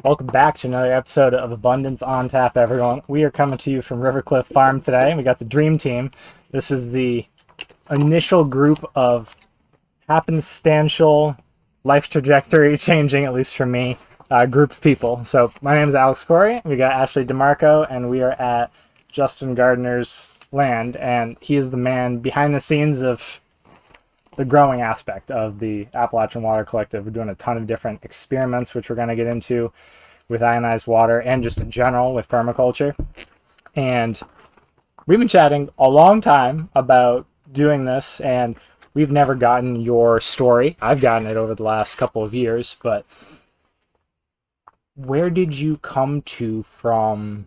Welcome back to another episode of Abundance on Tap, everyone. We are coming to you from Rivercliff Farm today, and we got the Dream Team. This is the initial group of happenstantial, life trajectory changing, at least for me, group of people. So my name is Alex Corey. We got Ashley DeMarco, and we are at Justin Gardner's land, and he is the man behind the scenes of the growing aspect of the Appalachian Water Collective. We're doing a ton of different experiments, which we're going to get into with ionized water and just in general with permaculture. And we've been chatting a long time about doing this, and we've never gotten your story. I've gotten it over the last couple of years, but where did you come to from,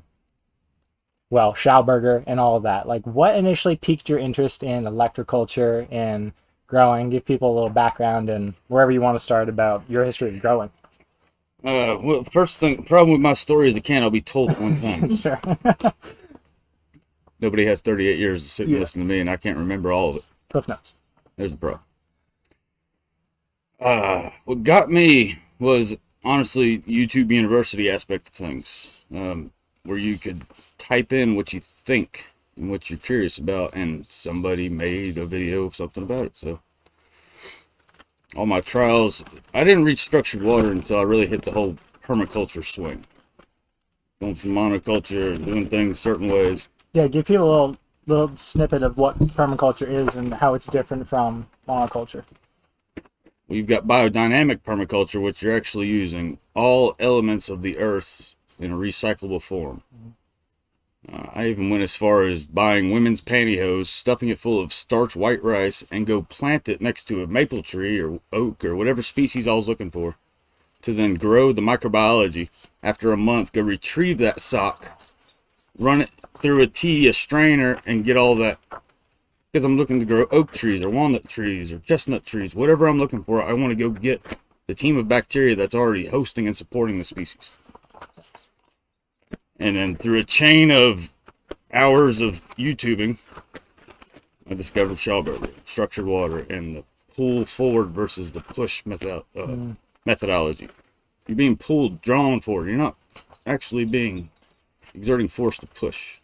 well, Schauberger and all of that? Like, what initially piqued your interest in electroculture and growing? Give people a little background and wherever you want to start about your history of growing. Well, first thing, problem with my story is it can't all be told at one time. Sure. Nobody has 38 years to sit and listen to me, and I can't remember all of it. Cliff notes. There's the problem. What got me was honestly YouTube University aspect of things, where you could type in what you think and what you're curious about, and somebody made a video of something about it. So all my trials, I didn't reach structured water until I really hit the whole permaculture swing. Going from monoculture, doing things certain ways. Yeah, give people a little snippet of what permaculture is and how it's different from monoculture. Well, you've got biodynamic permaculture, which you're actually using all elements of the earth in a recyclable form. I even went as far as buying women's pantyhose, stuffing it full of starch white rice, and go plant it next to a maple tree or oak or whatever species I was looking for, to then grow the microbiology. After a month, go retrieve that sock, run it through a strainer, and get all that. Because I'm looking to grow oak trees or walnut trees or chestnut trees, whatever I'm looking for, I want to go get the team of bacteria that's already hosting and supporting the species. And then through a chain of hours of YouTubing, I discovered Schauberger, structured water, and the pull forward versus the push methodology. You're being pulled, drawn forward. You're not actually exerting force to push.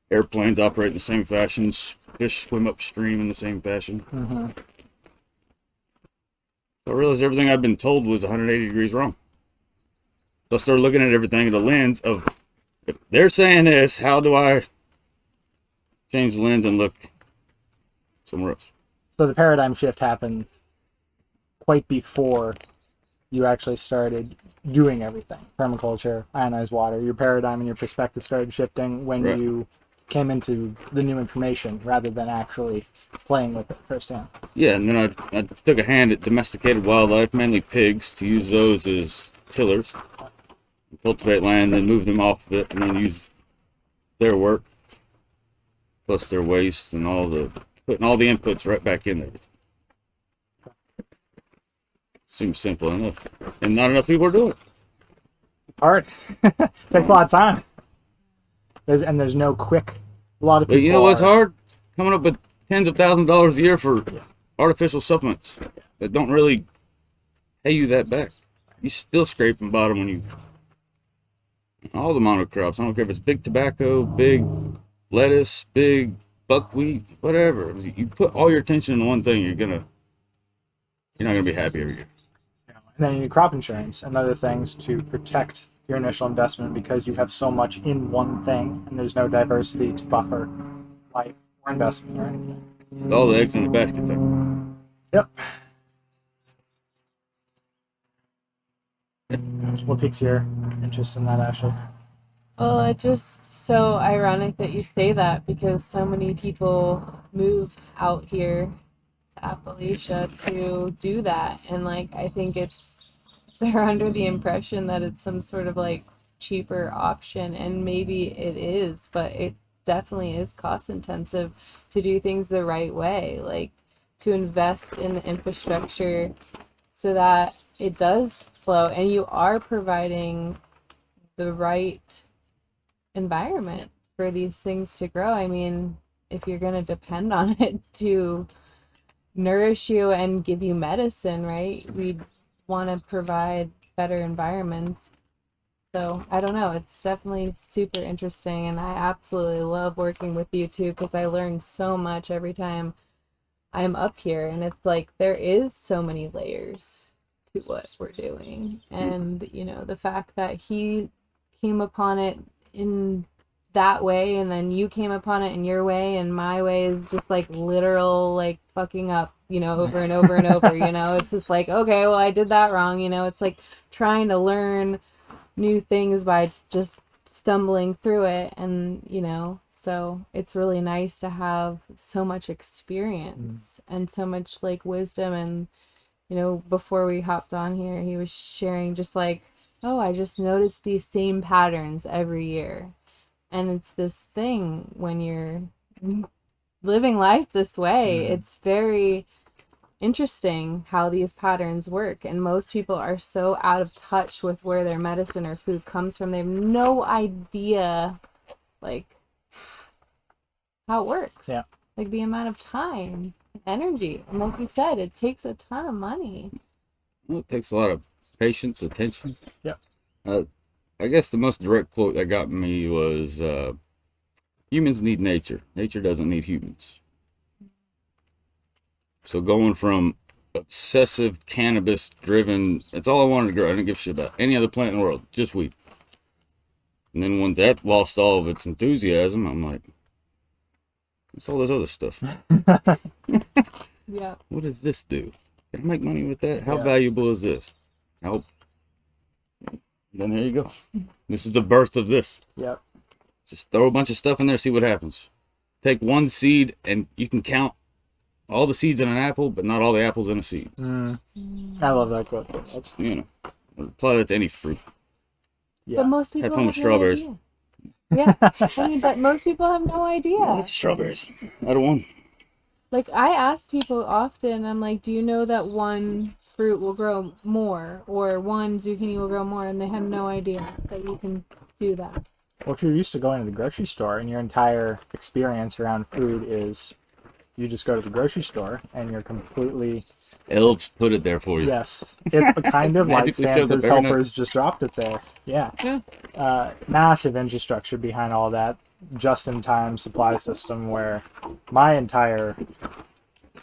Airplanes operate in the same fashion. Fish swim upstream in the same fashion. Mm-hmm. So I realized everything I'd been told was 180 degrees wrong. So I started looking at everything in the lens of, if they're saying this, how do I change the lens and look somewhere else? So the paradigm shift happened quite before you actually started doing everything. Permaculture, ionized water, your paradigm and your perspective started shifting when Right. you came into the new information rather than actually playing with it firsthand. Yeah, and then I took a hand at domesticated wildlife, mainly pigs, to use those as tillers. Cultivate land, then move them off of it, and then use their work plus their waste and putting all the inputs right back in there. Seems simple enough, and not enough people are doing it. Hard. Takes a lot of time. There's no quick. A lot of people. But you know what's hard? Coming up with tens of thousands of dollars a year for artificial supplements that don't really pay you that back. You still scraping bottom when you. All the monocrops, I don't care if it's big tobacco, big lettuce, big buckwheat, whatever. You put all your attention in one thing, you're not gonna be happy every year. And then you need crop insurance and other things to protect your initial investment because you have so much in one thing and there's no diversity to buffer life or investment or anything. It's all the eggs in the basket thing. Yep. What piques your interest in that, Ashley? Well, it's just so ironic that you say that because so many people move out here to Appalachia to do that. And I think they're under the impression that it's some sort of cheaper option, and maybe it is, but it definitely is cost intensive to do things the right way, to invest in the infrastructure so that it does flow and you are providing the right environment for these things to grow. I mean, if you're going to depend on it to nourish you and give you medicine, right? We want to provide better environments So I don't know. It's definitely super interesting, and I absolutely love working with you too because I learn so much every time I'm up here, and it's like there is so many layers to what we're doing, and the fact that he came upon it in that way, and then you came upon it in your way, and my way is just like literal like fucking up, over and over and over. It's just like, okay, well, I did that wrong. It's like trying to learn new things by just stumbling through it, and so it's really nice to have so much experience and so much like wisdom. And before we hopped on here, he was sharing just like, oh, I just noticed these same patterns every year. And it's this thing when you're living life this way, it's very interesting how these patterns work. And most people are so out of touch with where their medicine or food comes from. They have no idea like how it works. Yeah. Like the amount of time, energy. And like you said, it takes a ton of money. Well, it takes a lot of patience, attention. Yeah. I guess the most direct quote that got me was, humans need nature. Nature doesn't need humans. So going from obsessive cannabis driven, that's all I wanted to grow. I didn't give a shit about any other plant in the world, just weed. And then when that lost all of its enthusiasm, I'm like, what's all this other stuff? Yeah. What does this do? Can I make money with that? How Yeah. valuable is this? Nope. Then here you go. This is the birth of this. Yep. Just throw a bunch of stuff in there, see what happens. Take one seed and you can count all the seeds in an apple, but not all the apples in a seed. I love that quote. Apply that to any fruit. Yeah. But most people Have fun with no strawberries. idea. Yeah. I mean, but most people have no idea. It's strawberries. I don't want. Like, I ask people often, I'm like, do you know that one fruit will grow more, or one zucchini will grow more? And they have no idea that you can do that. Well, if you're used to going to the grocery store and your entire experience around food is you just go to the grocery store and you're completely... Else put it there for you. Yes. It's kind of like magically shows up Santa's every night. helpers just dropped it there. Yeah. Massive infrastructure behind all that just-in-time supply system where my entire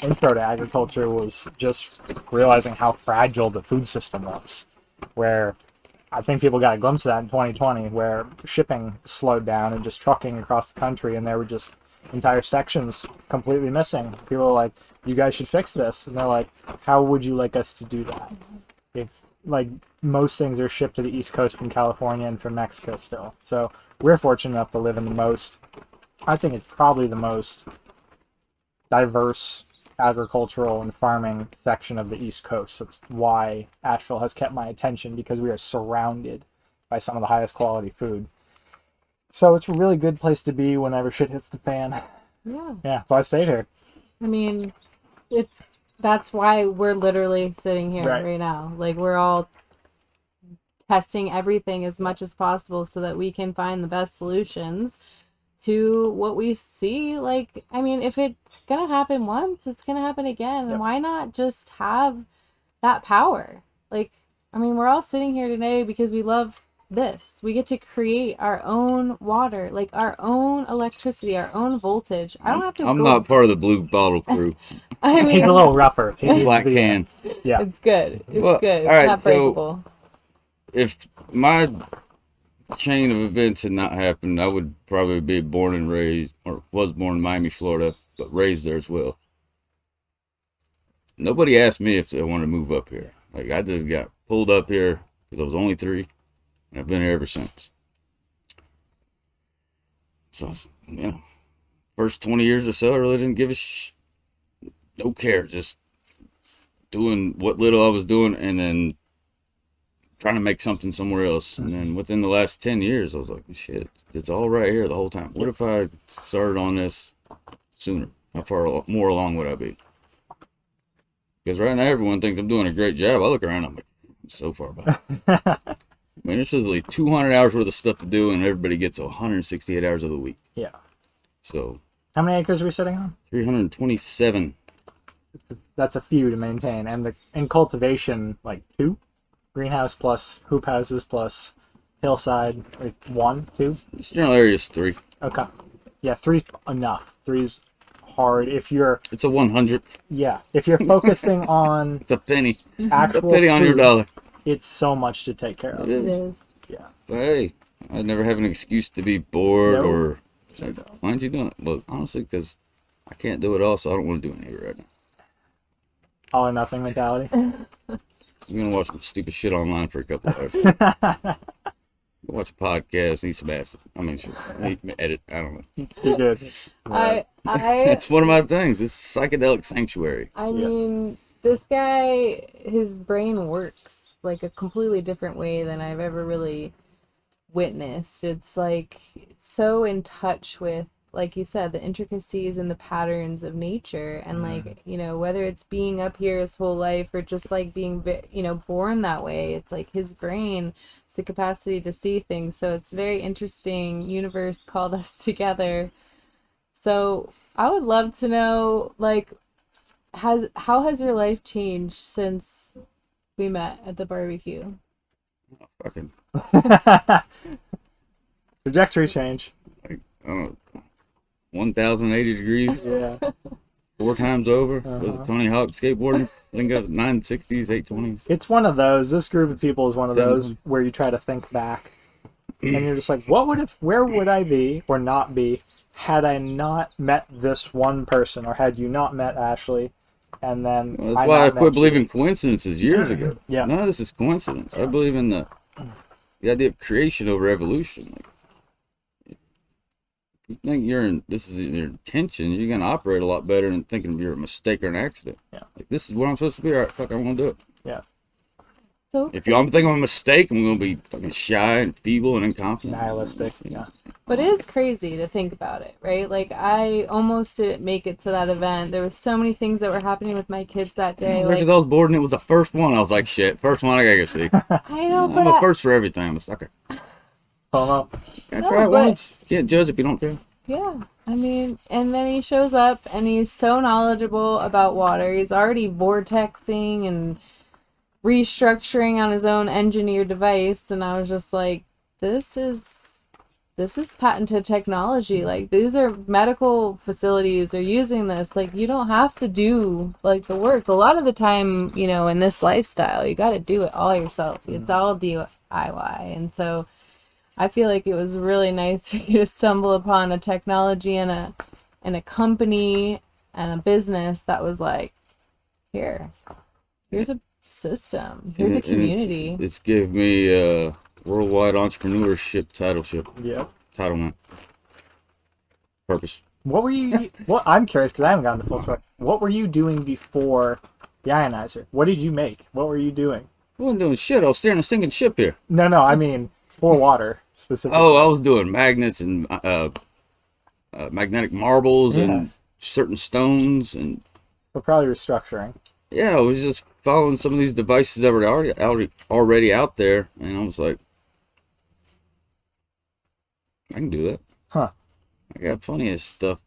intro to agriculture was just realizing how fragile the food system was, where I think people got a glimpse of that in 2020, where shipping slowed down and just trucking across the country, and there were just entire sections completely missing. People were like, you guys should fix this. And they're like, how would you like us to do that? If, like, most things are shipped to the East Coast from California and from Mexico still. So we're fortunate enough to live in the most, I think it's probably the most diverse agricultural and farming section of the East Coast. That's why Asheville has kept my attention, because we are surrounded by some of the highest quality food. So it's a really good place to be whenever shit hits the fan. Yeah. Yeah, so I stayed here. I mean, that's why we're literally sitting here right now. Like, we're all testing everything as much as possible so that we can find the best solutions to what we see. Like, I mean, if it's gonna happen once, it's gonna happen again. And why not just have that power? Like, I mean, we're all sitting here today because we love this. We get to create our own water, like our own electricity, our own voltage. I don't have to I'm not part of the blue bottle crew. I mean, He's a little rougher. He needs Black the- can. Yeah. it's good. It's Well, good. It's all right, not so- breakable. If my chain of events had not happened, I would probably be born and raised, or was born in Miami, Florida, but raised there as well. Nobody asked me if I wanted to move up here. Like, I just got pulled up here because I was only 3, and I've been here ever since. So, first 20 years or so, I really didn't give a no care, just doing what little I was doing, and then trying to make something somewhere else. And then within the last 10 years, I was like, shit, it's all right here the whole time. What if I started on this sooner? How far more along would I be? Because right now, everyone thinks I'm doing a great job. I look around, I'm like, I'm so far behind. I mean, there's usually 200 hours worth of stuff to do, and everybody gets 168 hours of the week. Yeah. So, How many acres are we sitting on? 327. That's a few to maintain. And in cultivation, like 2? Greenhouse plus hoop houses plus Hillside, like 1, 2? This general area is 3. Okay. Yeah, 3's enough. 3's hard. If you're It's a 100th. if you're focusing on It's a penny. It's a actual penny on your food, dollar. it's so much to take care of. It It is. is. Yeah. But hey, I never have an excuse to be bored No. or like, why aren't you doing it? Well, honestly, because I can't do it all, so I don't want to do any of it right now. All or nothing mentality. I'm gonna watch some stupid shit online for a couple hours. Watch a podcast, eat some acid. I mean, shit, edit. I don't know. You're good. It's one of my things. It's psychedelic sanctuary. I mean, this guy, his brain works like a completely different way than I've ever really witnessed. It's like so in touch with, like you said, the intricacies and the patterns of nature. And like, you know, whether it's being up here his whole life or just like being, you know, born that way, it's like his brain, the capacity to see things. So it's very interesting. Universe called us together. So I would love to know, like, how has your life changed since we met at the barbecue? Oh, fucking, Trajectory change. like, I don't know, 1,080 degrees, Yeah. 4 times over with Tony Hawk skateboarding. Then go to 960s, 820s. It's one of those. This group of people is one of those 7. where you try to think back, and you're just like, where would I be or not be had I not met this one person, or had you not met Ashley, and then Well, that's why I not met quit you? believing coincidences years ago. Yeah. None of this is coincidence. I believe in the idea of creation over evolution. Like, if you think this is your intention, you're gonna operate a lot better than thinking you're a mistake or an accident. Yeah. Like, this is what I'm supposed to be. All right, fuck, I'm gonna do it. Yeah. So, If I'm thinking I'm a mistake, I'm gonna be fucking shy and feeble and inconfident. Nihilistic. Yeah. but it is crazy to think about it, right? Like, I almost didn't make it to that event. There was so many things that were happening with my kids that day. Because Like, I was bored and it was the first one. I was like, shit, first one I gotta go see. I know, I'm but a first for everything. I'm a sucker. FOMO. I No, try it but- once. You can't judge if you don't try. yeah, I mean, and then he shows up and he's so knowledgeable about water. He's already vortexing and restructuring on his own engineered device, and I was just like, this is patented technology. Like, these are medical facilities are using this. Like, you don't have to do like the work. A lot of the time, you know, in this lifestyle, you got to do it all yourself. It's all DIY. And so I feel like it was really nice for you to stumble upon a technology and a company and a business that was like, here's a system, here's a And community. It's give me a worldwide entrepreneurship Yeah. titlement. Purpose. What were you? What I'm curious because I haven't gotten to full truck. What were you doing before the ionizer? What did you make? What were you doing? I wasn't doing shit. I was steering a sinking ship here. No, I mean for water specifically. Oh, I was doing magnets and magnetic marbles and certain stones, and So probably restructuring. yeah, I was just following some of these devices that were already out there, and I was like, I can do that. Huh. I got plenty of stuff,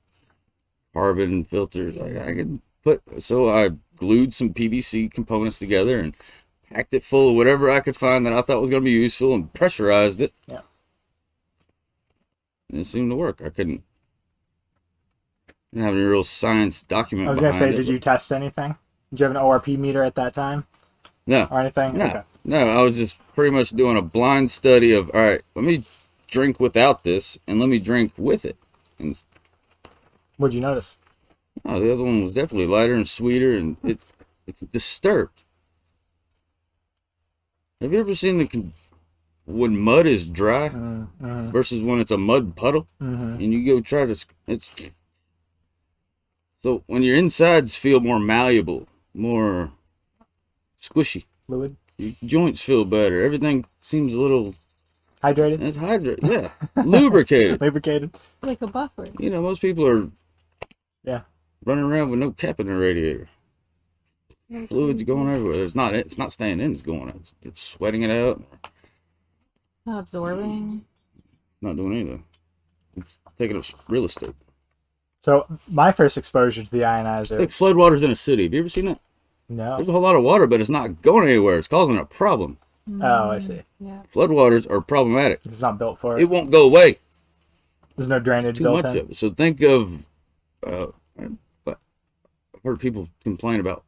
carbon filters. Like, I can put. So I glued some PVC components together and packed it full of whatever I could find that I thought was going to be useful, and pressurized it. Yeah. And it seemed to work. I didn't have any real science document I was gonna behind say, it. did you test anything? Did you have an ORP meter at that time No. or anything? No. Okay. No, I was just pretty much doing a blind study of, all right, let me drink without this and let me drink with it. And What'd you notice? oh, the other one was definitely lighter and sweeter, and it's disturbed. Have you ever seen when mud is dry versus when it's a mud puddle, and you go try to, it's so when your insides feel more malleable, more squishy, Fluid, your joints feel better, everything seems a little, hydrated, it's hydrated, yeah, lubricated. lubricated. Like a buffer. You know, most people are Yeah. running around with no cap in their radiator. Fluid's going everywhere. It's not staying in. It's going out. It's sweating it out. Not absorbing. Not doing anything. It's taking up real estate. So my first exposure to the ionizer. Like floodwaters in a city. Have you ever seen that? No. There's a whole lot of water, but it's not going anywhere. It's causing a problem. Oh, I see. Yeah. Floodwaters are problematic. It's not built for It it. won't go away. There's no drainage Too built much in. of it. So think of, I've heard people complain about,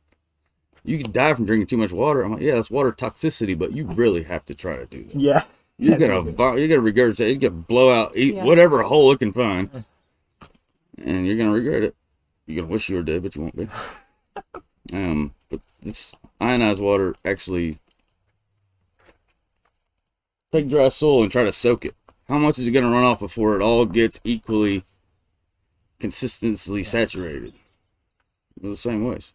you can die from drinking too much water. I'm like, yeah, that's water toxicity, but you really have to try to do that. Yeah. You're gonna regurgitate. You're gonna blow out, eat whatever hole it can find, and you're gonna regret it. You're gonna wish you were dead, but you won't be. But this ionized water actually take dry soil and try to soak it. How much is it gonna run off before it all gets equally, consistently saturated? The same ways.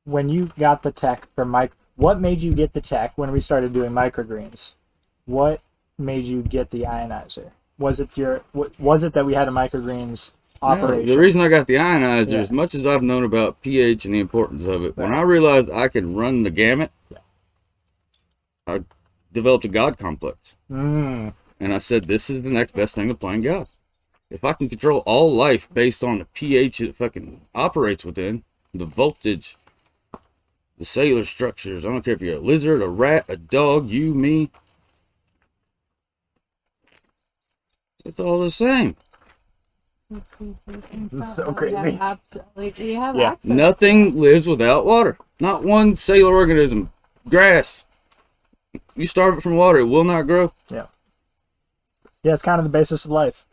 When you got the tech for what made you get the tech when we started doing microgreens? What made you get the ionizer? Was it that we had a microgreens operation? The reason I got the ionizer, as much as I've known about pH and the importance of it, when I realized I could run the gamut, I developed a God complex. And I said, this is the next best thing to playing God. If I can control all life based on the pH it fucking operates within, the voltage, the cellular structures, I don't care if you're a lizard, a rat, a dog, you, me. It's all the same. It's so crazy. We have access. Nothing lives without water. Not one cellular organism. Grass. You starve it from water, it will not grow. Yeah. Yeah, it's kind of the basis of life.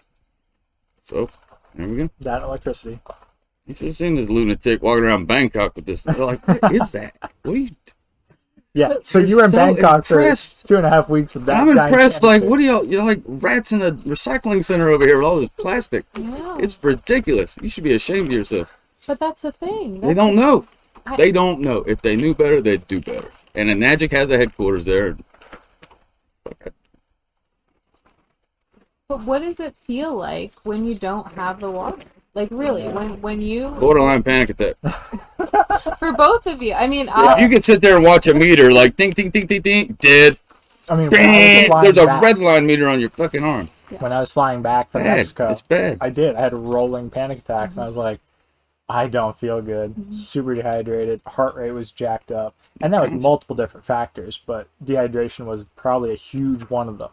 So, there we go. That and electricity. You should have seen this lunatic walking around Bangkok with this. They're like, what is that? What are you... Yeah, so you were in so Bangkok impressed. for 2.5 weeks with that. I'm giant impressed. Like, canister. what are y'all? You're like rats in a recycling center over here with all this plastic. Yeah. It's ridiculous. You should be ashamed of yourself. But that's the thing. They don't know. They don't know. If they knew better, they'd do better. And Enagic has a headquarters there. But what does it feel like when you don't have the water? Like really, when you Borderline panic attack. for both of you. I mean, If you could sit there and watch a meter like ding, ding, ding, ding, ding, dead. I mean, There's a red line meter on your fucking arm. When I was flying back from Bad. Mexico, It's bad. I had rolling panic attacks, and I was like, I don't feel good. Super dehydrated. Heart rate was jacked up. And that was multiple different factors, but dehydration was probably a huge one of them.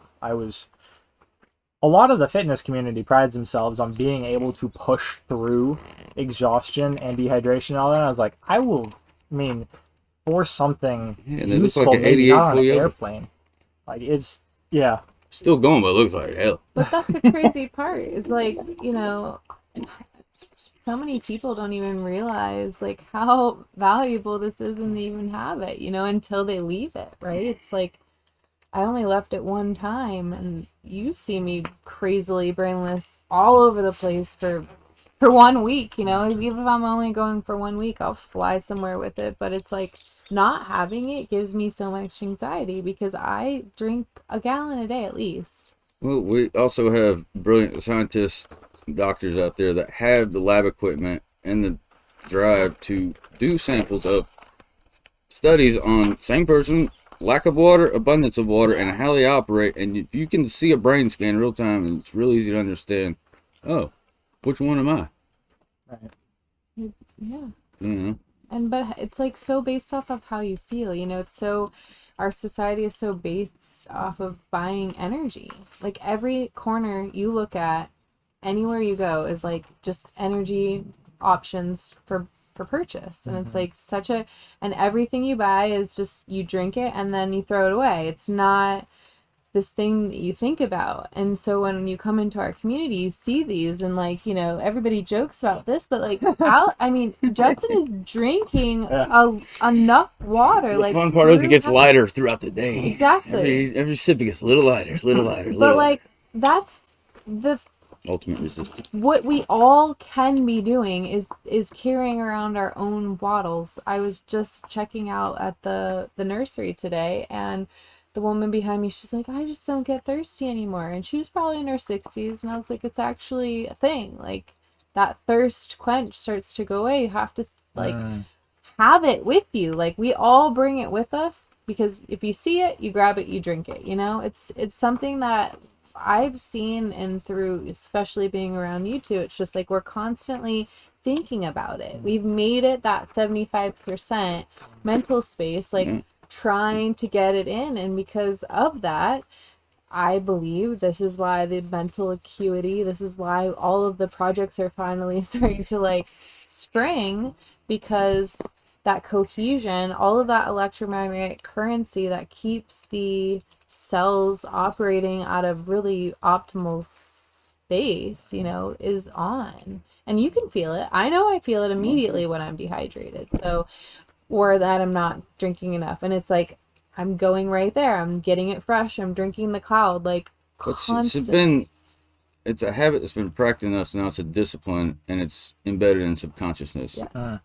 A lot of the fitness community prides themselves on being able to push through exhaustion and dehydration and all that. I was like, for something and it looks useful, like an maybe 88 not on an Toyota. airplane. Like, it's, yeah. Still going, but it looks like hell. But that's the crazy part. Is like, so many people don't even realize like how valuable this is and they even have it, until they leave it, right? It's like I only left it one time and you see me crazily brainless all over the place for 1 week, even if I'm only going for 1 week, I'll fly somewhere with it. But it's like not having it gives me so much anxiety because I drink a gallon a day at least. Well, we also have brilliant scientists, doctors out there that have the lab equipment and the drive to do samples of studies on same person, lack of water, abundance of water, and how they operate. And if you can see a brain scan real time, and it's real easy to understand, oh, which one am I? Right. Yeah. But it's like so based off of how you feel, it's so, our society is so based off of buying energy. Like every corner you look at, anywhere you go is like just energy options for purchase. And it's like and everything you buy is just, you drink it and then you throw it away. It's not this thing that you think about. And so when you come into our community, you see these and like, everybody jokes about this, but like, Justin is drinking enough water. The like fun part is it gets lighter throughout the day. Exactly. Every sip gets a little lighter, But like, that's the ultimate resistance. what we all can be doing is carrying around our own bottles. I was just checking out at the nursery today, and the woman behind me, she's like, I just don't get thirsty anymore. And she was probably in her 60s, and I was like, it's actually a thing. Like, that thirst quench starts to go away. You have to like have it with you. Like, we all bring it with us, because if you see it, you grab it, you drink it. It's something that I've seen, and through especially being around you two, it's just like we're constantly thinking about it. We've made it that 75% mental space, like trying to get it in. And because of that, I believe this is why the mental acuity, this is why all of the projects are finally starting to like spring, because that cohesion, all of that electromagnetic currency that keeps the cells operating out of really optimal space, you know, is on. And you can feel it. I know I feel it immediately when I'm dehydrated. So, or that I'm not drinking enough. And it's like, I'm going right there. I'm getting it fresh. I'm drinking the cloud, like constantly. It's a habit that's been practicing us. Now it's a discipline, and it's embedded in subconsciousness. Yeah.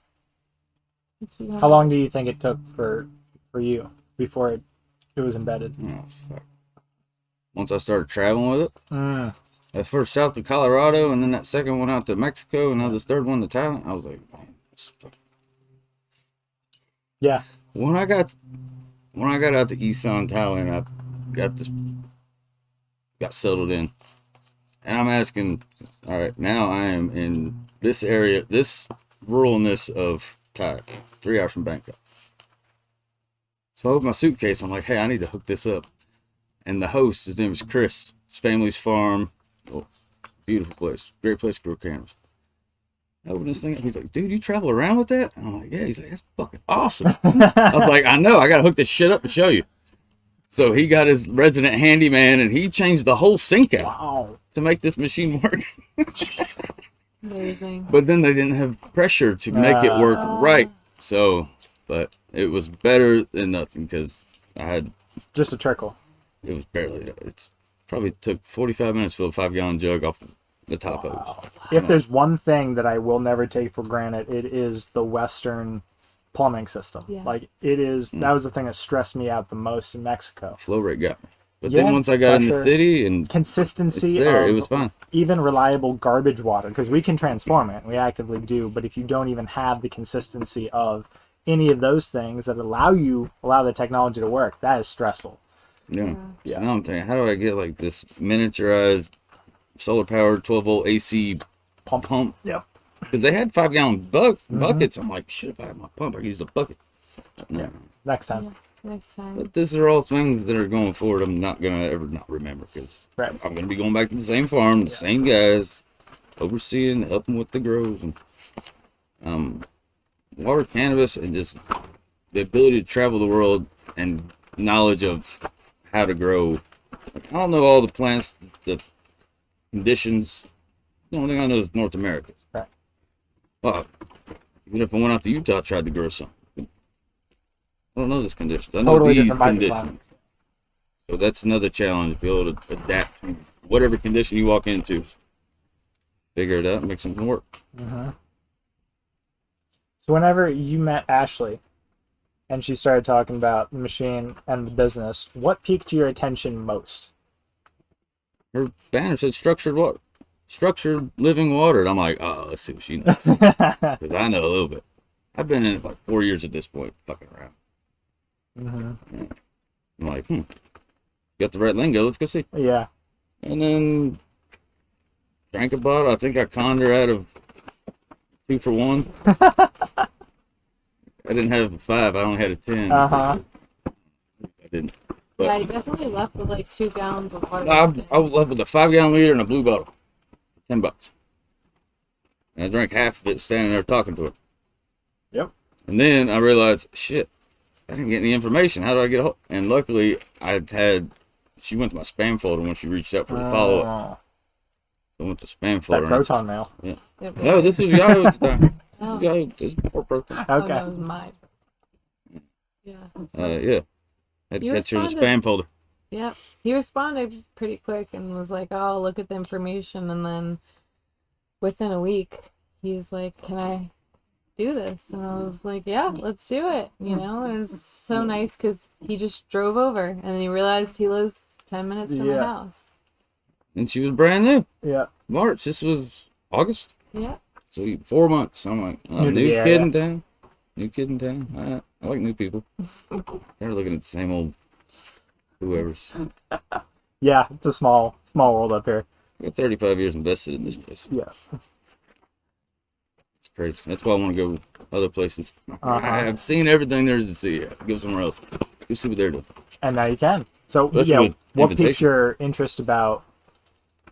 How long do you think it took for you before it was embedded? Oh, fuck. Once I started traveling with it, at first south to Colorado, and then that second one out to Mexico, and now this third one to Thailand, I was like, man, this fuck. Yeah. When I got out to Isan, Thailand, I got settled in. And I'm asking, all right, now I am in this area, this ruralness of Thai, 3 hours from Bangkok. So I open my suitcase, I'm like, hey, I need to hook this up. And the host, his name is Chris, his family's farm, beautiful place, great place to grow cannabis. I open this thing up, he's like, dude, you travel around with that? And I'm like, yeah. He's like, that's fucking awesome. I was like, I know, I gotta hook this shit up and show you. So he got his resident handyman and he changed the whole sink out to make this machine work. Amazing. But then they didn't have pressure to make it work right. So, but it was better than nothing because I had just a trickle. It was barely. It's probably took 45 minutes to fill a 5-gallon jug off the top hose. If there's one thing that I will never take for granted, it is the Western plumbing system. Yeah. Like it is. That was the thing that stressed me out the most in Mexico. Flow rate got me. But then once I got in the city and consistency it was fine. Even reliable garbage water, because we can transform it, we actively do, but if you don't even have the consistency of any of those things that allow the technology to work, that is stressful. Yeah. So now I'm thinking, how do I get like this miniaturized solar powered 12-volt AC pump? Yep. Because they had 5-gallon buckets. I'm like, shit, if I had my pump, I could use the bucket. No. Yeah. Next time. Yeah. Next time. But these are all things that are going forward I'm not going to ever not remember because I'm going to be going back to the same farm, the same guys, overseeing, helping with the grows. And water, cannabis, and just the ability to travel the world and knowledge of how to grow. Like, I don't know all the plants, the conditions. The only thing I know is North America. Right. Well, even if I went out to Utah, tried to grow something. I don't know this condition. I know Totally these different conditions. So that's another challenge, be able to adapt to whatever condition you walk into. Figure it out and make something work. Mm-hmm. So whenever you met Ashley and she started talking about the machine and the business, what piqued your attention most? Her banner said structured water. Structured living water. And I'm like, oh, let's see what she knows. Because I know a little bit. I've been in it like 4 years at this point, fucking around. Mm-hmm. Yeah. I'm like, got the right lingo, let's go see. Yeah. And then drank a bottle. I think I conned her out of 2 for 1. I didn't have a 5, I only had a 10. Uh-huh. I didn't. But yeah, you definitely left with like 2 gallons of water. I was left with a 5-gallon liter and a blue bottle. $10. And I drank half of it standing there talking to her. Yep. And then I realized, shit, I didn't get any information. How do I get a hold? And luckily, she went to my spam folder when she reached out for the follow-up. So I went to spam folder. That Proton mail. Yeah. Yep. No, this is Yahoo at the time. Yahoo, this is before Proton. Okay. Oh, that was mine. Yeah. Yeah. Had to You catch her in the responded. spam folder. Yep. He responded pretty quick and was like, oh, I'll look at the information. And then within a week, he was like, can I do this? And I was like, yeah, let's do it. You know, and it was so nice because he just drove over and then he realized he lives 10 minutes from the house. And she was brand new. Yeah. March. This was August. Yeah. So 4 months. I'm like, New to new the kid area. in town. New kid in town. All right. I like new people. They're looking at the same old whoever's. Yeah, it's a small world up here. I got 35 years invested in this place. Yeah. crazy. That's why I want to go other places. Uh-huh. I've seen everything there is to see. Go somewhere else. Go see what they're doing. And now you can. So, Especially yeah, with what piqued invitation. your interest about...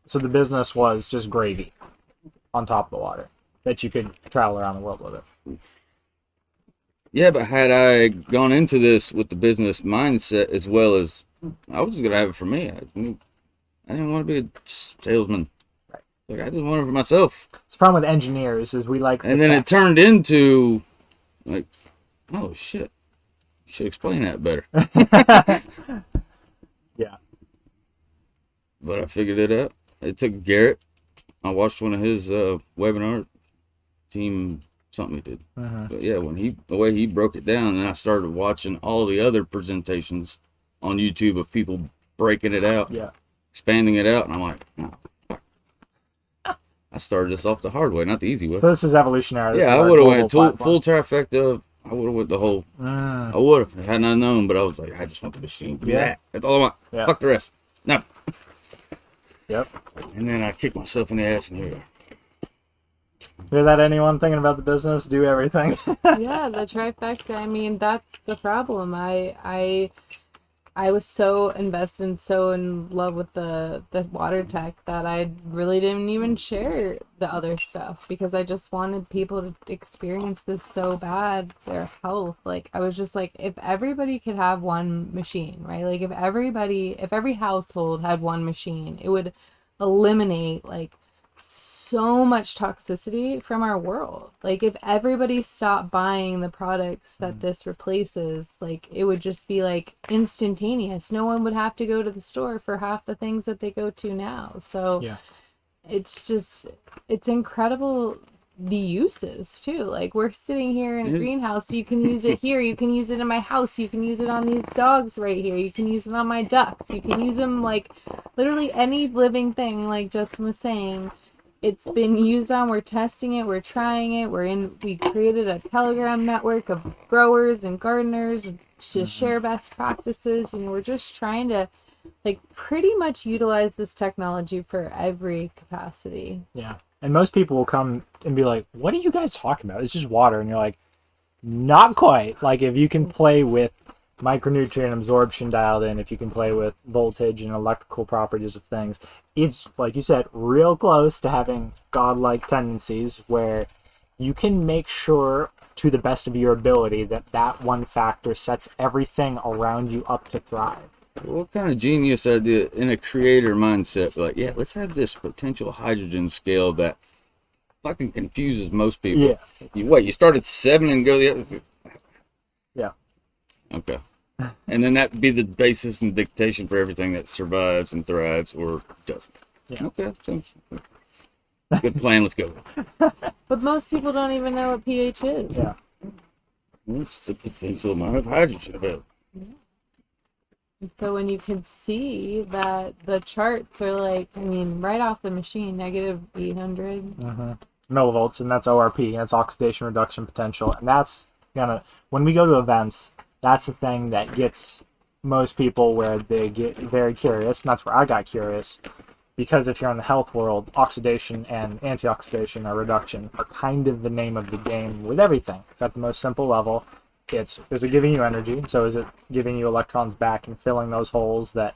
So the business was just gravy on top of the water that you could travel around the world with it. Yeah, but had I gone into this with the business mindset as well as I was just gonna have it for me. I didn't want to be a salesman. Right. Like I just wanted it for myself. It's the problem with engineers is we like... And then it turned into like, oh shit, you should explain that better. Yeah. But I figured it out. It took Garrett. I watched one of his webinar, team something he did. Mm-hmm. But yeah, the way he broke it down, and I started watching all the other presentations on YouTube of people breaking it out, Yeah. expanding it out, and I'm like, oh, fuck. I started this off the hard way, not the easy way. So this is evolutionary. Yeah, I would have went full trifecta. I would have went the whole. Mm. I would have had not known, but I was like, I just want the machine. Give me Yeah. that. That's all I want. Yeah. Fuck the rest. No. Yep. And then I kicked myself in the ass, and here we are. Hear that, anyone thinking about the business? Do everything. Yeah, the trifecta. I mean, that's the problem. I was so invested and so in love with the water tech that I really didn't even share the other stuff because I just wanted people to experience this so bad, their health. Like, I was just like, if everybody could have one machine, right? Like, if every household had one machine, it would eliminate, like, so much toxicity from our world. Like, if everybody stopped buying the products that this replaces, like, it would just be like instantaneous. No one would have to go to the store for half the things that they go to now. So Yeah. it's incredible the uses too. Like, we're sitting here in a greenhouse, so you can use it here, you can use it in my house, you can use it on these dogs right here, you can use it on my ducks, you can use them like literally any living thing, like Justin was saying. It's been used on, we're testing it, we're trying it, we created a Telegram network of growers and gardeners to share best practices. You know, we're just trying to like pretty much utilize this technology for every capacity. Yeah. And most people will come and be like, what are you guys talking about? It's just water. And you're like, not quite. Like, if you can play with micronutrient absorption dialed in, if you can play with voltage and electrical properties of things, it's, like you said, real close to having godlike tendencies where you can make sure to the best of your ability that that one factor sets everything around you up to thrive. What kind of genius idea in a creator mindset? Like, yeah, let's have this potential hydrogen scale that fucking confuses most people. Yeah. You start at 7 and go the other. Yeah. Okay. And then that be the basis and dictation for everything that survives and thrives or doesn't. Yeah. Okay. Sounds good plan. Let's go. But most people don't even know what pH is. Yeah. What's the potential amount of hydrogen available? And so when you can see that the charts are like, I mean, right off the machine, negative 800. Millivolts, and that's ORP. That's oxidation reduction potential. And that's when we go to events, that's the thing that gets most people where they get very curious, and that's where I got curious, because if you're in the health world, oxidation and antioxidation or reduction are kind of the name of the game with everything. It's at the most simple level. Is it giving you energy? So is it giving you electrons back and filling those holes that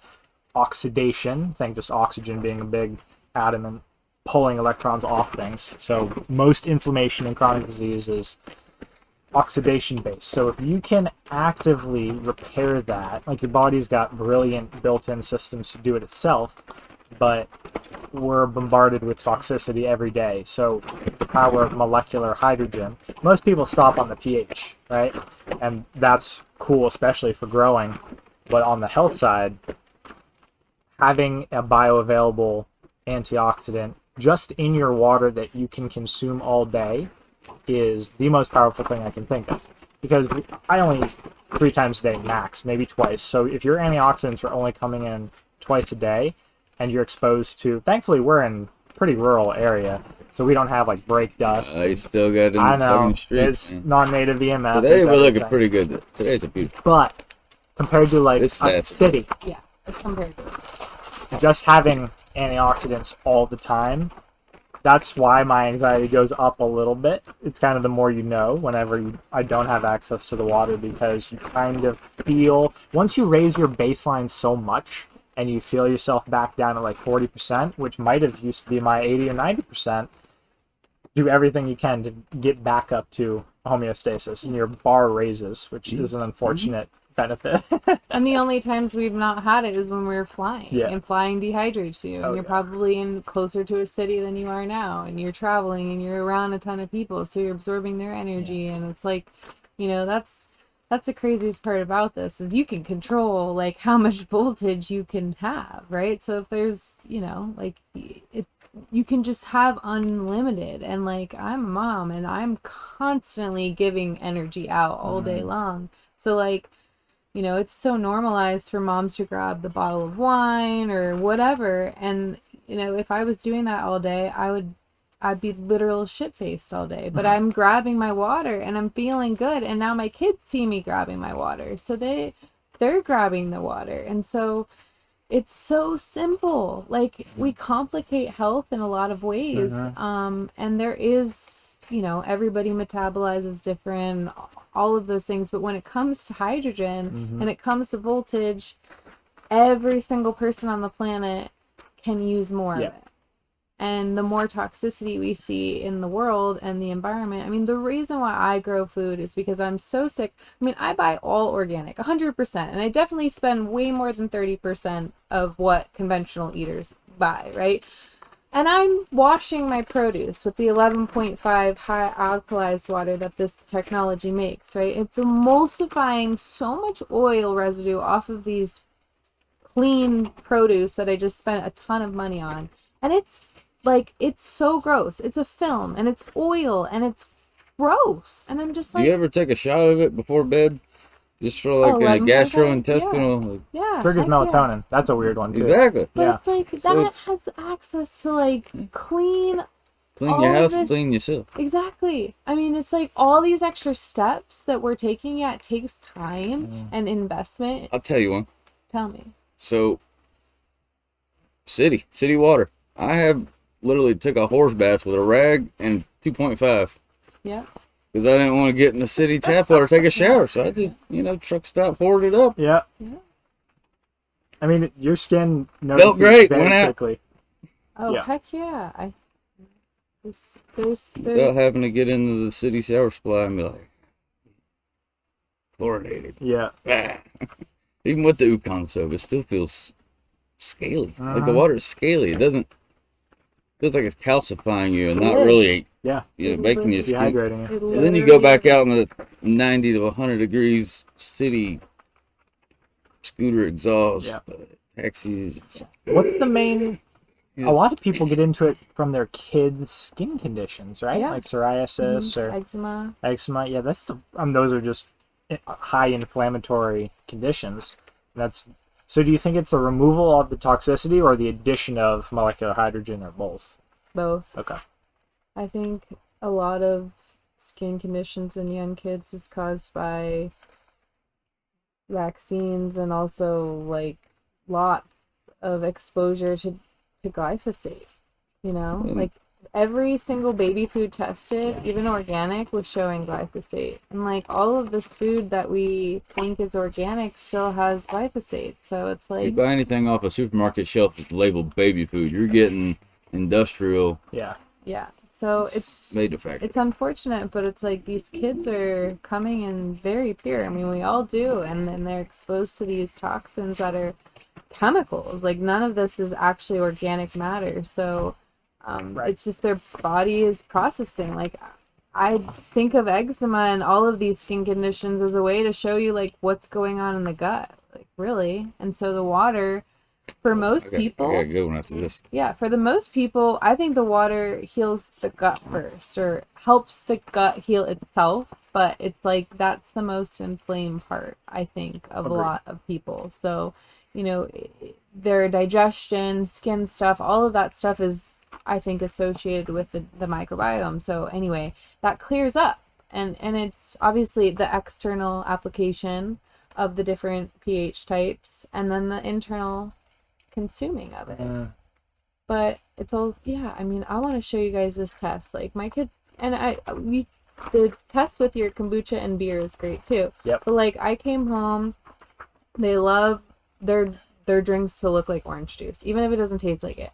oxidation, think just oxygen being a big atom and pulling electrons off things. So most inflammation in chronic disease is oxidation based. So if you can actively repair that, like your body's got brilliant built-in systems to do it itself, but we're bombarded with toxicity every day. So the power of molecular hydrogen, most people stop on the pH, right? And that's cool, especially for growing. But on the health side, having a bioavailable antioxidant just in your water that you can consume all day is the most powerful thing I can think of. Because I only eat 3 times a day max, maybe twice. So if your antioxidants are only coming in twice a day and you're exposed to, thankfully we're in a pretty rural area, so we don't have like brake dust. I still got them I know, fucking streets. it's non-native EMF. Today we're looking everything. pretty good. Today's a beautiful. But compared to like a It's nasty. city, Yeah, it's compared to just having antioxidants all the time, that's why my anxiety goes up a little bit. It's kind of the more you know whenever I don't have access to the water, because you kind of feel, once you raise your baseline so much and you feel yourself back down at like 40%, which might have used to be my 80 or 90%, do everything you can to get back up to homeostasis, and your bar raises, which is an unfortunate benefit. And the only times we've not had it is when we were flying. Yeah. And flying dehydrates you. And you're probably in closer to a city than you are now. And you're traveling and you're around a ton of people. So you're absorbing their energy. Yeah. And it's like, you know, that's the craziest part about this, is you can control like how much voltage you can have, right? So if there's, you know, like you can just have unlimited. And like, I'm a mom and I'm constantly giving energy out all day long. So like, you know, it's so normalized for moms to grab the bottle of wine or whatever. And, you know, if I was doing that all day, I'd be literal shit-faced all day. But I'm grabbing my water and I'm feeling good. And now my kids see me grabbing my water. So they're grabbing the water. And so it's so simple. Like, we complicate health in a lot of ways. And there is, you know, everybody metabolizes different, all of those things. But when it comes to hydrogen and it comes to voltage, every single person on the planet can use more of it. And the more toxicity we see in the world and the environment, I mean, the reason why I grow food is because I'm so sick. I mean, I buy all organic, 100%. And I definitely spend way more than 30% of what conventional eaters buy, right? And I'm washing my produce with the 11.5 high alkalized water that this technology makes, right? It's emulsifying so much oil residue off of these clean produce that I just spent a ton of money on. And it's like, it's so gross. It's a film and it's oil and it's gross. And I'm just like, do you ever take a shot of it before bed? Just for like a gastrointestinal. Yeah. Triggers melatonin. That's a weird one too. Exactly. But it's like, so that has access to like clean your house and clean yourself. Exactly. I mean, it's like all these extra steps that we're taking, it takes time and investment. I'll tell you one. Tell me. So, city water. I have literally took a horse bath with a rag and 2.5. Yeah. Because I didn't want to get in the city tap water, take a shower. So I just, truck stop, poured it up. Yeah. I mean, your skin felt great. Went out quickly. Oh, heck yeah. There's without having to get into the city shower supply and be like, fluoridated. Yeah. Even with the Ukon soap, it still feels scaly. Like the water is scaly. It feels like it's calcifying you and not really making you skin. Dehydrating you. So then you go back out in the 90 to 100 degrees city scooter exhaust, taxis. What's the main... A lot of people get into it from their kids' skin conditions, right? Yeah. Like psoriasis or eczema. Yeah, that's those are just high inflammatory conditions. So do you think it's the removal of the toxicity or the addition of molecular hydrogen, or both? Both. Okay. I think a lot of skin conditions in young kids is caused by vaccines and also like lots of exposure to glyphosate, like every single baby food tested, even organic, was showing glyphosate. And like all of this food that we think is organic still has glyphosate. So it's like, you buy anything off a supermarket shelf that's labeled baby food, you're getting industrial. Yeah. So it's made to factory. It's unfortunate, but it's like these kids are coming in very pure. I mean, we all do, and then they're exposed to these toxins that are chemicals. Like none of this is actually organic matter. So it's just their body is processing. Like I think of eczema and all of these skin conditions as a way to show you like what's going on in the gut, like really. And so the water, for most people, I gotta go after this. Yeah, for the most people, I think the water heals the gut first, or helps the gut heal itself. But it's like that's the most inflamed part, I think, of a lot of people. So, their digestion, skin stuff, all of that stuff is, I think, associated with the microbiome. So anyway, that clears up, and it's obviously the external application of the different pH types, and then the internal consuming of it. But it's all, yeah, I mean, I want to show you guys this test. Like my kids, and the test with your kombucha and beer is great too. Yep. But like I came home, they love their drinks to look like orange juice, even if it doesn't taste like it.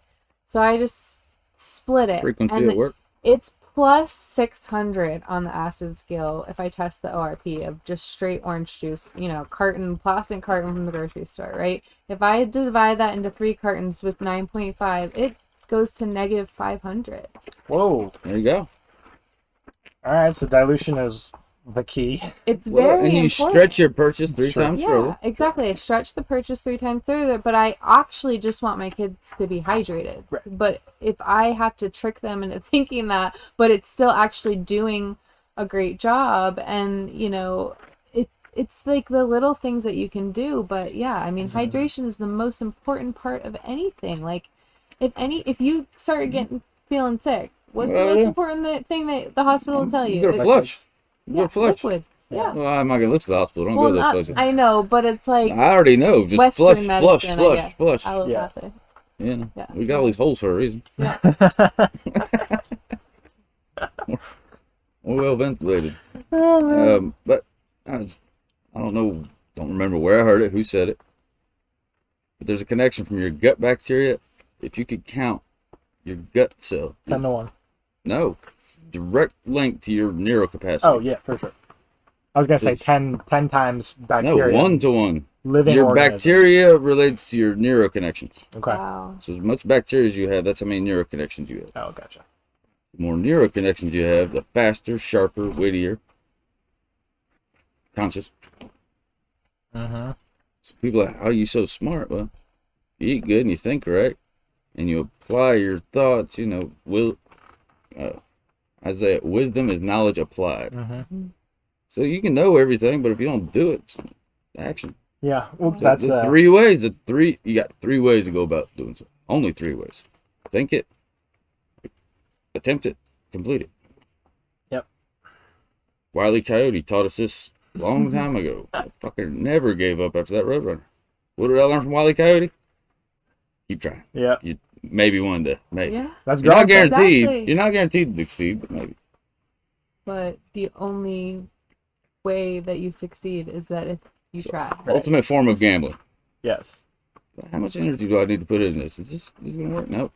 So I just split it. Frequency at work. It's plus 600 on the acid scale if I test the ORP of just straight orange juice, plastic carton from the grocery store, right? If I divide that into 3 cartons with 9.5, it goes to negative 500. Whoa. There you go. All right, so dilution is the key. It's very and you important. stretch your purchase 3 times Yeah, further. exactly. I stretch the purchase 3 times further, but I actually just want my kids to be hydrated. Right. But if I have to trick them into thinking that, but it's still actually doing a great job, and it's like the little things that you can do. But yeah, I mean, hydration is the most important part of anything. Like, if you start feeling sick, what's the most important thing that the hospital will tell you? You gotta flush. Yeah, flush. liquid. Yeah. Well, I'm not gonna listen to the hospital. Don't go to those places. I know, but it's like I already know. Just Western flush. allopathic. Yeah. Yeah. We got all these holes for a reason. Yeah. We're well ventilated. Oh, man. But I don't remember where I heard it, who said it. But there's a connection from your gut bacteria. If you could count your gut cell. 10 to 1. No. Direct link to your neurocapacity. Oh, yeah, for sure. I was going to say 10 times bacteria. No, 1 to 1. Living your organism. bacteria relates to your neuroconnections. Okay. Wow. So as much bacteria as you have, that's how many neuroconnections you have. Oh, gotcha. The more neuroconnections you have, the faster, sharper, wittier, conscious. Mm-hmm. So people are like, how are you so smart? Well, you eat good and you think right, and you apply your thoughts. Isaiah, wisdom is knowledge applied. Mm-hmm. So you can know everything, but if you don't do it, it's action. Yeah, well, So that's the 3 ways. You got 3 ways to go about doing something. Only 3 ways. Think it, attempt it, complete it. Yep. Wile E. Coyote taught us this a long time ago. That fucker never gave up after that Roadrunner. What did I learn from Wile E. Coyote? Keep trying. Yeah. Maybe one day. Maybe. Yeah. That's You're not great. guaranteed. Exactly. You're not guaranteed to succeed, but maybe. But the only way that you succeed is that if you try. Right. Ultimate form of gambling. Yes. How much energy do I need to put in this? Is this going to work? Nope.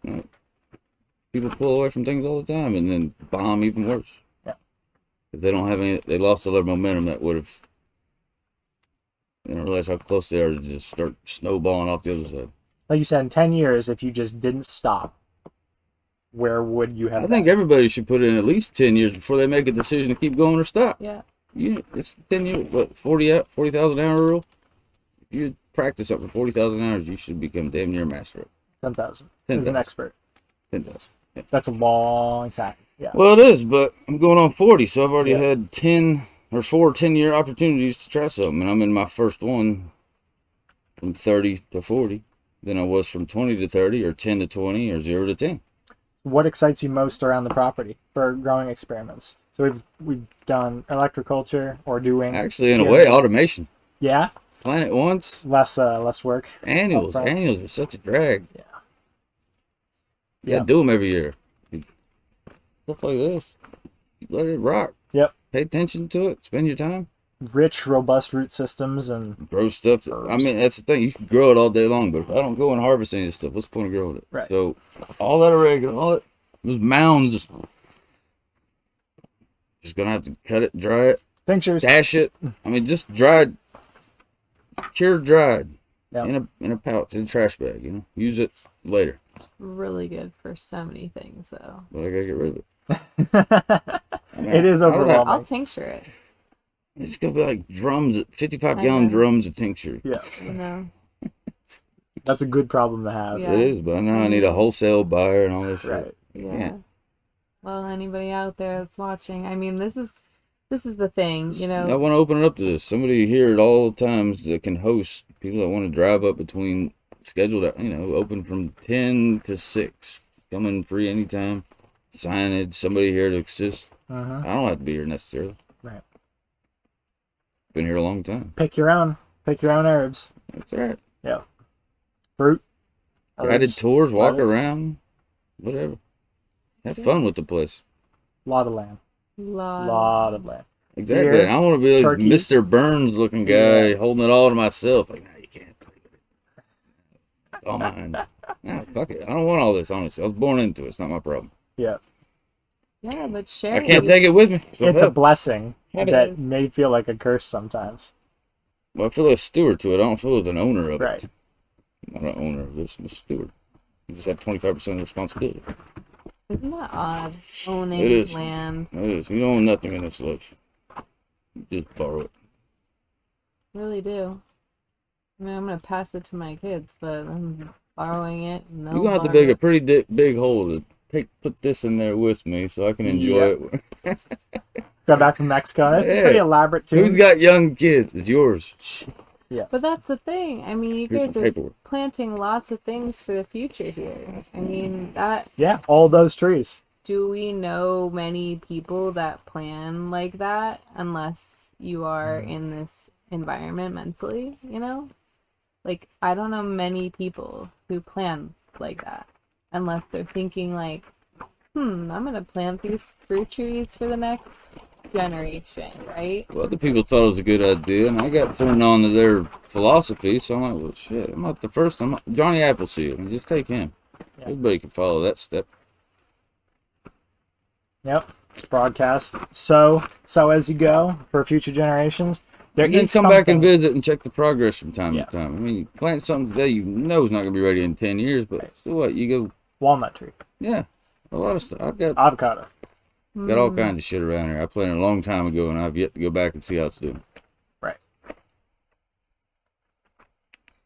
People pull away from things all the time and then bomb even worse. Yeah. If they don't have any, they lost a lot of momentum that would have, realize how close they are to just start snowballing off the other side. Like you said, in 10 years, if you just didn't stop, where would you have I think everybody should put in at least 10 years before they make a decision to keep going or stop. Yeah. It's 10 years, 40,000 hour rule? If you practice up for 40,000 hours, you should become damn near master it. 10,000. 10,000. As an expert. 10,000. Yeah. That's a long time. Yeah. Well, it is, but I'm going on 40, so I've already had 4 10-year opportunities to try something, and I'm in my first one from 30 to 40 than I was from 20 to 30 or 10 to 20 or 0 to 10. What excites you most around the property for growing experiments? So we've done electroculture or doing... Actually, in a way, automation. Yeah? Plant it once. Less work. Annuals. Upfront. Annuals are such a drag. Yeah. You gotta do them every year. Stuff like this. Let it rock. Yep. Pay attention to it. Spend your time. Rich, robust root systems and... Grow stuff. I mean, that's the thing. You can grow it all day long, but if I don't go and harvest any of this stuff, what's the point of growing it? Right. So, all that oregano, those mounds, just gonna have to cut it, dry it, Tinctures. stash it. I mean, just dried, cured dried, Yep. in a pouch, in a trash bag. Use it later. Really good for so many things, though. But I gotta get rid of it. It is I don't know. overwhelming. I'll tincture it. It's gonna be like drums, 55 I gallon know. drums of tincture. Yeah. No. That's a good problem to have. Yeah. It is, but now I need a wholesale buyer and all this shit. Right. Yeah. Yeah. Well, anybody out there that's watching, I mean, this is the thing, I want to open it up to this. Somebody here at all times that can host people that want to drive up between scheduled, open from 10 to 6. Come in free anytime. Signage, somebody here to assist. Uh-huh. I don't have to be here necessarily. Right. Been here a long time. Pick your own herbs. That's right. Yeah. Fruit. Guided herbs, tours, walk butter. around. whatever. Have fun with the place. Lot of land. Lot of land. Exactly. Deer, And I want to be like turkeys. Mr. Burns looking guy, holding it all to myself. Like, no, you can't play with it. It's all mine. Nah, fuck it. I don't want all this, honestly. I was born into it. It's not my problem. Yeah. Yeah, but I sharing. can't take it with me. So It's a hell. blessing Have it. that may feel like a curse sometimes. Well, I feel like a steward to it. I don't feel like an owner of Right. it. I'm not an owner of this. I'm a steward. You just have 25% of the responsibility. Isn't that odd? Owning It is. land. It is. We don't own nothing in this life. You just borrow it. Really do. I mean, I'm gonna pass it to my kids, but I'm borrowing it. And You're going to have to dig a pretty big hole to put this in there with me so I can enjoy it. So back from Mexico. That's Yeah. pretty elaborate too. Who's got young kids? It's yours. But that's the thing. I mean, you Here's guys the are paperwork. planting lots of things for the future here. I mean, that Yeah, all those trees. do we know many people that plan like that unless you are in this environment mentally, you know? Like, I don't know many people who plan like that unless they're thinking like, I'm gonna plant these fruit trees for the next generation, right? Well, other people thought it was a good idea, and I got turned on to their philosophy, so I'm like, well, shit, I'm not the first. I'm not Johnny Appleseed. I mean, just take him. Yeah. Everybody can follow that step. Yep. Broadcast. So as you go for future generations, there And then is come back and something- visit and check the progress from time Yeah. to time. I mean, you plant something today you know is not going to be ready in 10 years, but still what? You go, walnut tree, yeah, a lot of stuff. I've got avocado. all kinds of shit around here. I planted a long time ago, and I've yet to go back and see how it's doing. Right.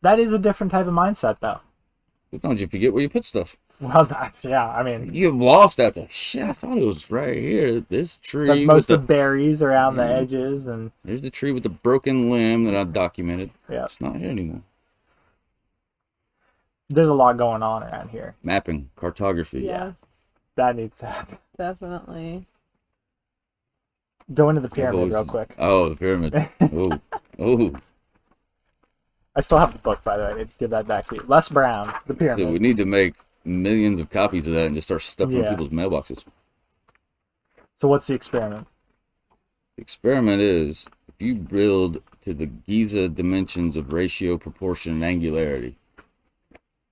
That is a different type of mindset, though. But don't you forget where you put stuff. Well, that's, yeah. I mean, You get lost out there. Shit, I thought it was right here. This tree that's with most the of berries around the edges, and there's the tree with the broken limb that I documented. yeah, It's not here anymore. there's a lot going on around here. Mapping, cartography. Yeah, That needs to happen. definitely. Go into the pyramid real quick. Oh, the pyramid. Oh. I still have the book, by the way. I need to give that back to you. Les Brown, the So pyramid. we need to make millions of copies of that and just start stuffing in Yeah. people's mailboxes. So what's the experiment? The experiment is if you build to the Giza dimensions of ratio, proportion, and angularity,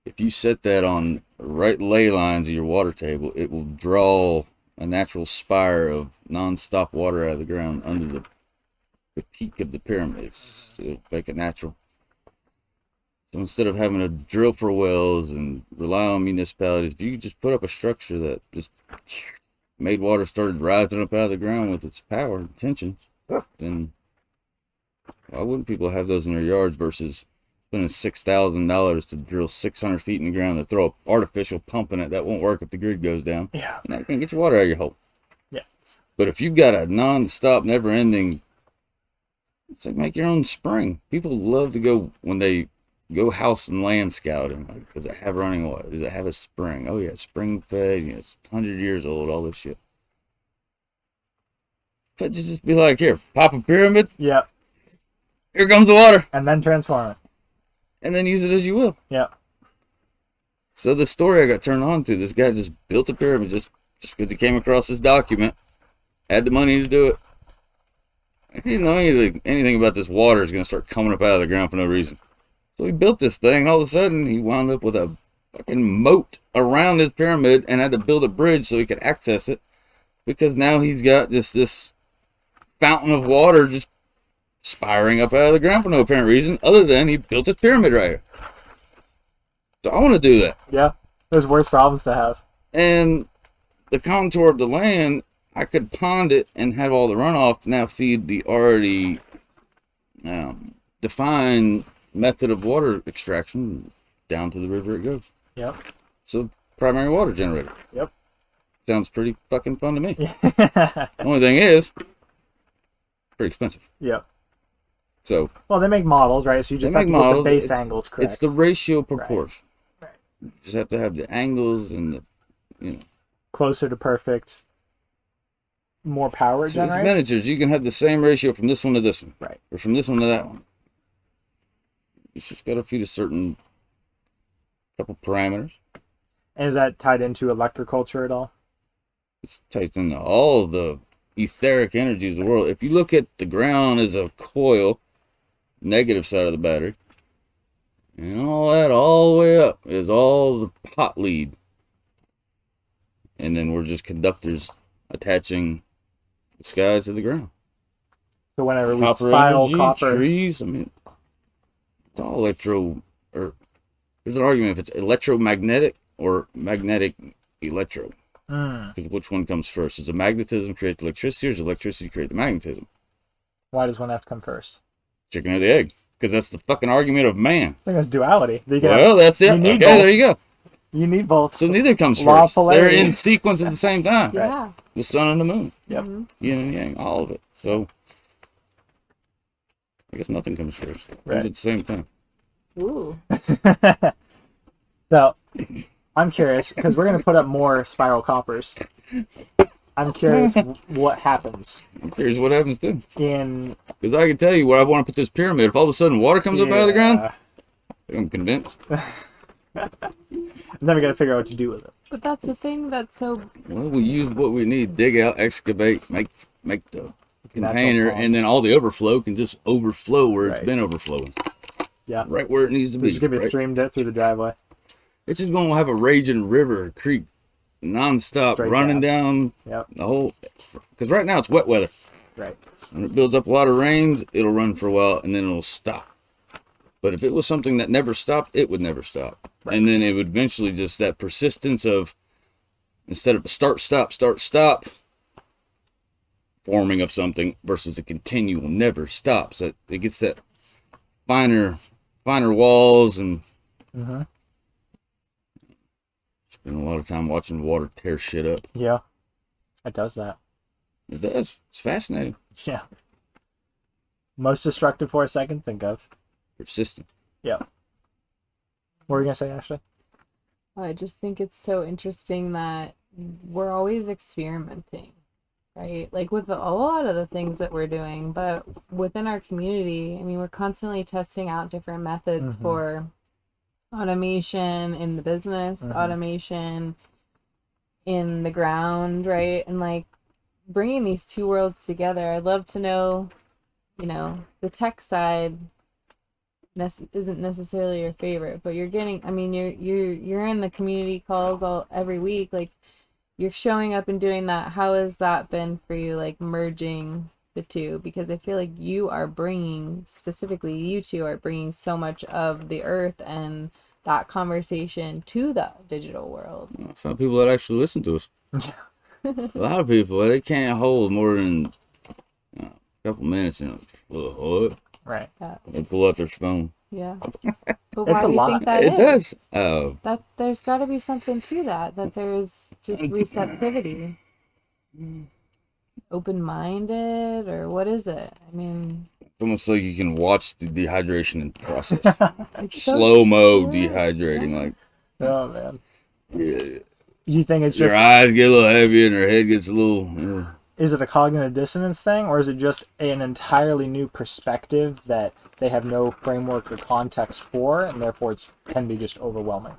if you set that on right ley lines of your water table, it will draw a natural spire of non-stop water out of the ground under the peak of the pyramids. It'll make it natural. So instead of having to drill for wells and rely on municipalities, if you could just put up a structure that just made water started rising up out of the ground with its power and tensions, then why wouldn't people have those in their yards versus spending $6,000 to drill 600 feet in the ground to throw an artificial pump in it that won't work if the grid goes down? Yeah. Now you can't get your water out of your hole. Yeah. But if you've got a non-stop, never-ending, it's like make your own spring. People love to go when they go house and land scouting. Like, does it have running water? Does it have a spring? Oh yeah, spring fed. You know, it's 100 years old. All this shit. But just be like, here, pop a pyramid. Yeah. Here comes the water, And then transform it. and then use it as you will. Yeah. So the story I got turned on to, this guy just built a pyramid just because he came across this document, had the money to do it. He didn't know anything about this water is going to start coming up out of the ground for no reason. So he built this thing, and all of a sudden he wound up with a fucking moat around his pyramid and had to build a bridge so he could access it because now he's got just this fountain of water just spiring up out of the ground for no apparent reason other than he built his pyramid right here. So I want to do that. Yeah. There's worse problems to have. And the contour of the land, I could pond it and have all the runoff now feed the already defined method of water extraction down to the river it goes. Yep. So primary water generator. Yep. Sounds pretty fucking fun to me. The only thing is, pretty expensive. Yep. So Well, they make models, right? So you just They have to make get the models. base angles correct. it's the ratio proportion. Right. You just have to have the angles and the, Closer to perfect. More power So with generate. miniatures, you can have the same ratio from this one to this one. Right. Or from this one to that one. It's just got to feed a certain couple parameters. And is that tied into electroculture at all? It's tied into all the etheric energies of the world. If you look at the ground as a coil, negative side of the battery, and all that all the way up is all the hot lead. And then we're just conductors attaching the sky to the ground. So whenever we Copper spiral energy, copper, trees, I mean, it's all or there's an argument if it's electromagnetic or magnetic electro. Because which one comes first? Does the magnetism create the electricity, or does electricity create the magnetism? why does one have to come first? Chicken or the egg? Because that's the fucking argument of man. I think that's duality. Well, that's it. You need Okay, both. there you go. You need both. So neither comes Law of first. They're polarity. in sequence at the same time. Yeah. The sun and the moon. Yep. Yin and yang, all of it. So I guess nothing comes first. It Right. comes at the same time. Ooh. So, I'm curious, because we're going to put up more spiral coppers. I'm curious what happens Here's what happens too. in... Because I can tell you where I want to put this pyramid. If all of a sudden water comes up out of the ground, I'm convinced. And then we got to figure out what to do with it. But that's the thing that's so Well, we use what we need. Dig out, excavate, make the container, pond. and then all the overflow can just overflow where it's Right. been overflowing. Yeah. Right where it needs to be. This is going to be right? streamed through the driveway. It's just going to have a raging river, a creek, nonstop, Straight running down Yep. the whole... Because right now it's wet weather. Right. When it builds up a lot of rains, it'll run for a while, and then it'll stop. But if it was something that never stopped, it would never stop. Right. And then it would eventually just that persistence of, instead of a start, stop, forming of something versus a continual never stops. It gets that finer walls, and spend a lot of time watching water tear shit up. Yeah. It does that. It does. It's fascinating. Yeah. Most destructive force I can think of. Persistent. Yeah. What were you going to say, Ashley? I just think it's so interesting that we're always experimenting, right? Like with a lot of the things that we're doing, but within our community, I mean, we're constantly testing out different methods for automation in the business, automation in the ground, right? And like bringing these two worlds together. I'd love to know, you know, the tech side isn't necessarily your favorite, but you're getting, I mean, you're in the community calls every week, like you're showing up and doing that. How has that been for you, like merging the two? Because I feel like you two are bringing so much of the earth and that conversation to the digital world. I found people that actually listen to us. A lot of people, they can't hold more than a couple minutes in what? Right. They pull out their phone. Yeah. But why a do you lot. think that It is? does. Oh, That there's got to be something to that there's just receptivity. Open-minded, or what is it? I mean, it's almost like you can watch the dehydration process. it's so Slow-mo true. dehydrating. Like, Oh, man. yeah, You think it's your just... eyes get a little heavy and your head gets a little... Is it a cognitive dissonance thing, or is it just an entirely new perspective that they have no framework or context for, and therefore it can be just overwhelming?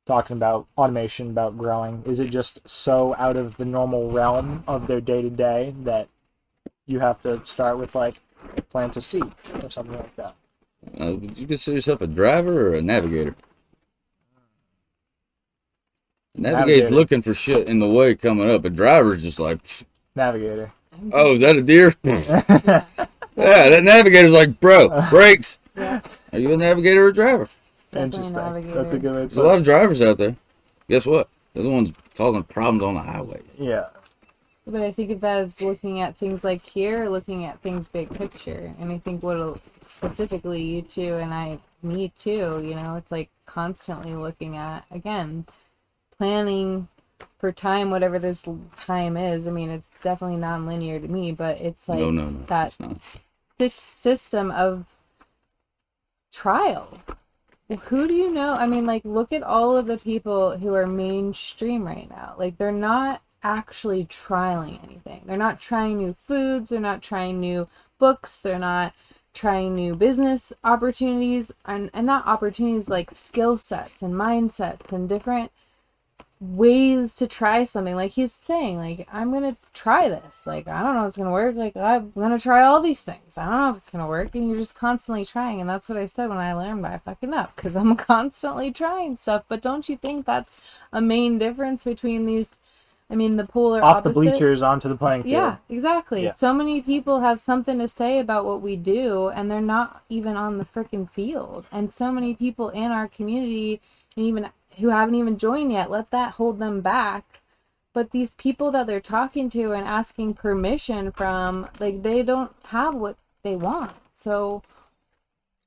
Talking about automation, about growing, is it just so out of the normal realm of their day-to-day that you have to start with, like, plant a seed or something like that? Would you consider yourself a driver or a navigator? Navigator's Navigator. looking for shit in the way coming up. A driver's just like, pfft, Navigator. oh, is that a deer? Yeah, that navigator's like, bro, brakes. Yeah. Are you a navigator or a driver? Definitely Interesting. navigator. That's a good way to There's a put lot it. of drivers out there. Guess what? They're the ones causing problems on the highway. Yeah. But I think if that's looking at things like here, looking at things big picture, and I think specifically you two and me too, you know, it's like constantly looking at, again, planning for time, whatever this time is. I mean, it's definitely non-linear to me, but it's like No, that it's not. system of trial. Who do you know? I mean, like, look at all of the people who are mainstream right now. Like, they're not actually trialing anything. They're not trying new foods. They're not trying new books. They're not trying new business opportunities, and not opportunities, like skill sets and mindsets and different ways to try something. Like he's saying, like, I'm gonna try this, like, I don't know if it's gonna work, like, I'm gonna try all these things, I don't know if it's gonna work, and you're just constantly trying. And that's what I said when I learned by fucking up, because I'm constantly trying stuff. But don't you think that's a main difference between these, I mean, the polar Off opposite? the bleachers onto the playing field. Yeah, exactly. Yeah. So many people have something to say about what we do, and they're not even on the freaking field. And so many people in our community, and even who haven't even joined yet, let that hold them back. But these people that they're talking to and asking permission from, like, they don't have what they want. So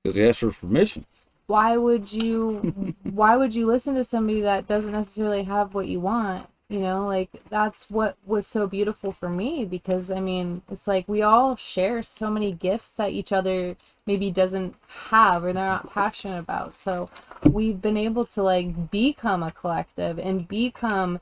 Because he asked for permission. why would you listen to somebody that doesn't necessarily have what you want? You know, like, that's what was so beautiful for me, because I mean, it's like we all share so many gifts that each other maybe doesn't have or they're not passionate about. So we've been able to, like, become a collective and become,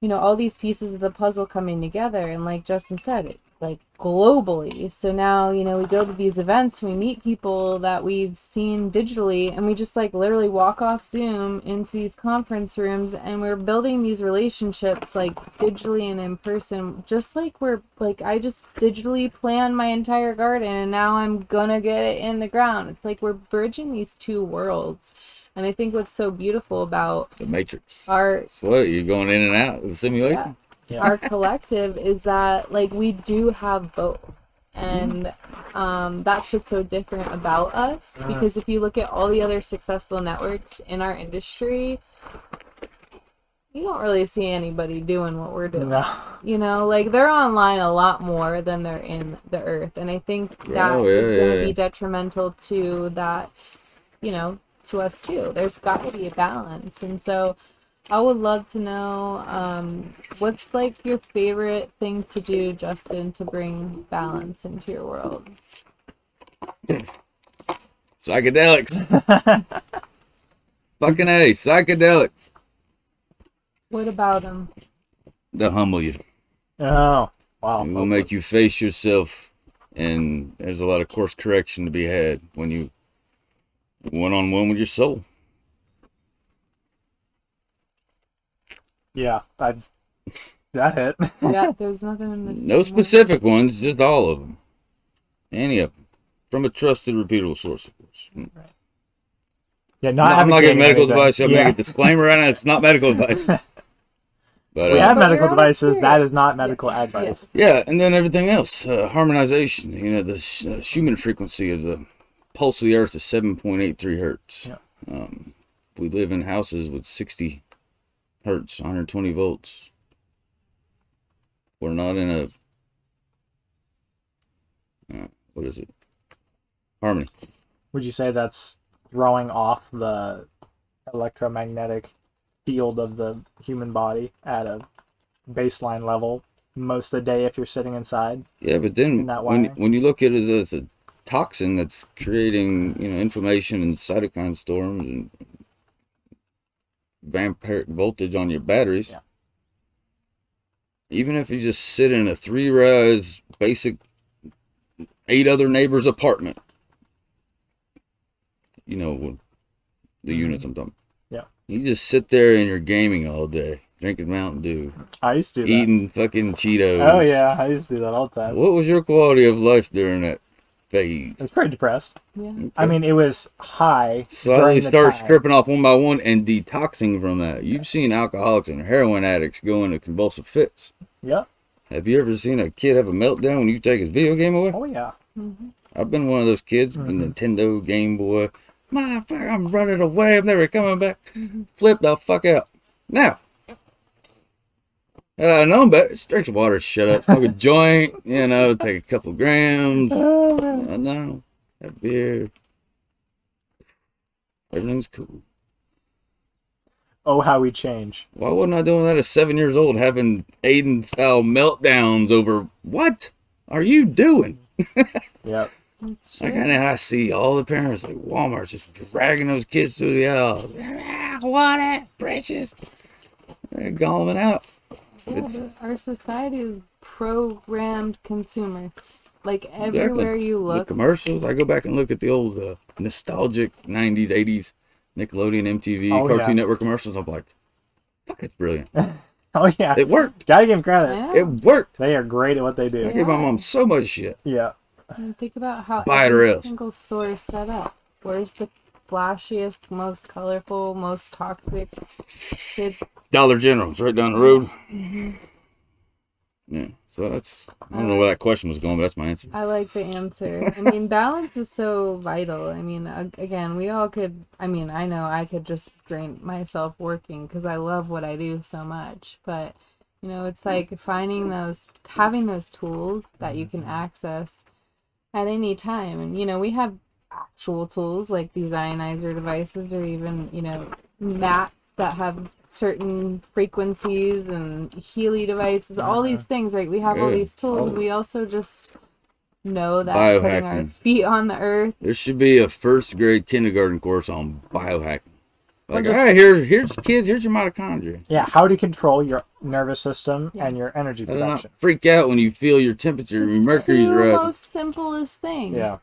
you know, all these pieces of the puzzle coming together. And like Justin said, it, like, globally. So now, you know, we go to these events, we meet people that we've seen digitally, and we just, like, literally walk off Zoom into these conference rooms, and we're building these relationships, like, digitally and in person. Just like we're, like, I just digitally planned my entire garden, and now I'm gonna get it in the ground. It's like we're bridging these two worlds. And I think what's so beautiful about The Matrix. our So what, you're going in and out of the simulation? Yeah. our collective is that, like, we do have both. And that's what's so different about us, because if you look at all the other successful networks in our industry, you don't really see anybody doing what we're doing. No. You know, like, they're online a lot more than they're in the earth. And I think that is going to be detrimental to that, you know, to us too. There's got to be a balance. And so I would love to know, what's, like, your favorite thing to do, Justin, to bring balance into your world? Psychedelics. Fucking A, psychedelics. What about them? They'll humble you. Oh, wow. It will make you face yourself, and there's a lot of course correction to be had when you one-on-one with your soul. Yeah, that hit. Yeah, there's nothing in this. No specific ones, just all of them. Any of them. From a trusted, repeatable source, of course. Yeah, I'm not advocating giving medical anything. advice. I'm Yeah. making a disclaimer right now. It's not medical advice. But We have But medical you're on devices. spirit. That is not medical advice. yeah, and then everything else. Harmonization. You know, the Schumann frequency of the pulse of the earth is 7.83 hertz. Yeah. We live in houses with 60 hertz, 120 volts. We're not in a what is it? Harmony. Would you say that's throwing off the electromagnetic field of the human body at a baseline level most of the day if you're sitting inside? Yeah, but then In that when wiring? you look at it as a toxin that's creating, you know, inflammation and cytokine storms and vampiric voltage on your batteries. Yeah. Even if you just sit in a 3-rise basic 8 other neighbors apartment, you know the units I'm talking. Yeah. You just sit there and you're gaming all day, drinking Mountain Dew, I used to do that. eating fucking Cheetos. Oh yeah, I used to do that all the time. What was your quality of life during that phase? I was pretty depressed. Yeah. I mean, it was high. Slowly during the start time. stripping off one by one and detoxing from that. You've seen alcoholics and heroin addicts go into convulsive fits. Yep. Have you ever seen a kid have a meltdown when you take his video game away? Oh yeah. I've been one of those kids, with Nintendo, Game Boy. Motherfucker, I'm running away. I'm never coming back. Flip the fuck out. Now, had I known better, just drink some water, shut up, smoke a joint, you know, take a couple grams. I know, have beer. Everything's cool. Oh, how we change. Why wasn't I doing that at 7 years old, having Aiden-style meltdowns over, what are you doing? Yep. That's Like, true. and then I see all the parents, like Walmart's just dragging those kids through the aisles. What? Precious. They're going out. Yeah, but our society is programmed consumers. like everywhere you The look. commercials. I go back and look at the old nostalgic 90s, 80s Nickelodeon, MTV, Oh, Cartoon yeah. Network commercials. I'm like, fuck, it's brilliant. Oh yeah, It worked. gotta give them I credit. know. It worked. They are great at what they I do. give my mom so much shit. Yeah. And think about how Buy it or every else. single store is set up. Where's the flashiest, most colorful, most toxic kids? Dollar General's right down the road. Yeah, so that's, I don't know where that question was going, but that's my answer. I like the answer. I mean, balance is so vital. I mean, again, we all could, I mean, I know I could just drain myself working because I love what I do so much. But, you know, it's like finding those, having those tools that you can access at any time. And, you know, we have actual tools like these ionizer devices or even, you know, mats that have certain frequencies and Healy devices, all these things, right? We have all Yeah. these tools. Oh. We also just know that putting our Biohacking. feet on the earth. There should be a first grade kindergarten course on biohacking. Like, Well, hey, here's kids, here's your mitochondria. Yeah, how to control your nervous system Yes. and your energy How to not production. freak out when you feel your temperature, your mercury's The rising. most simplest thing Yeah.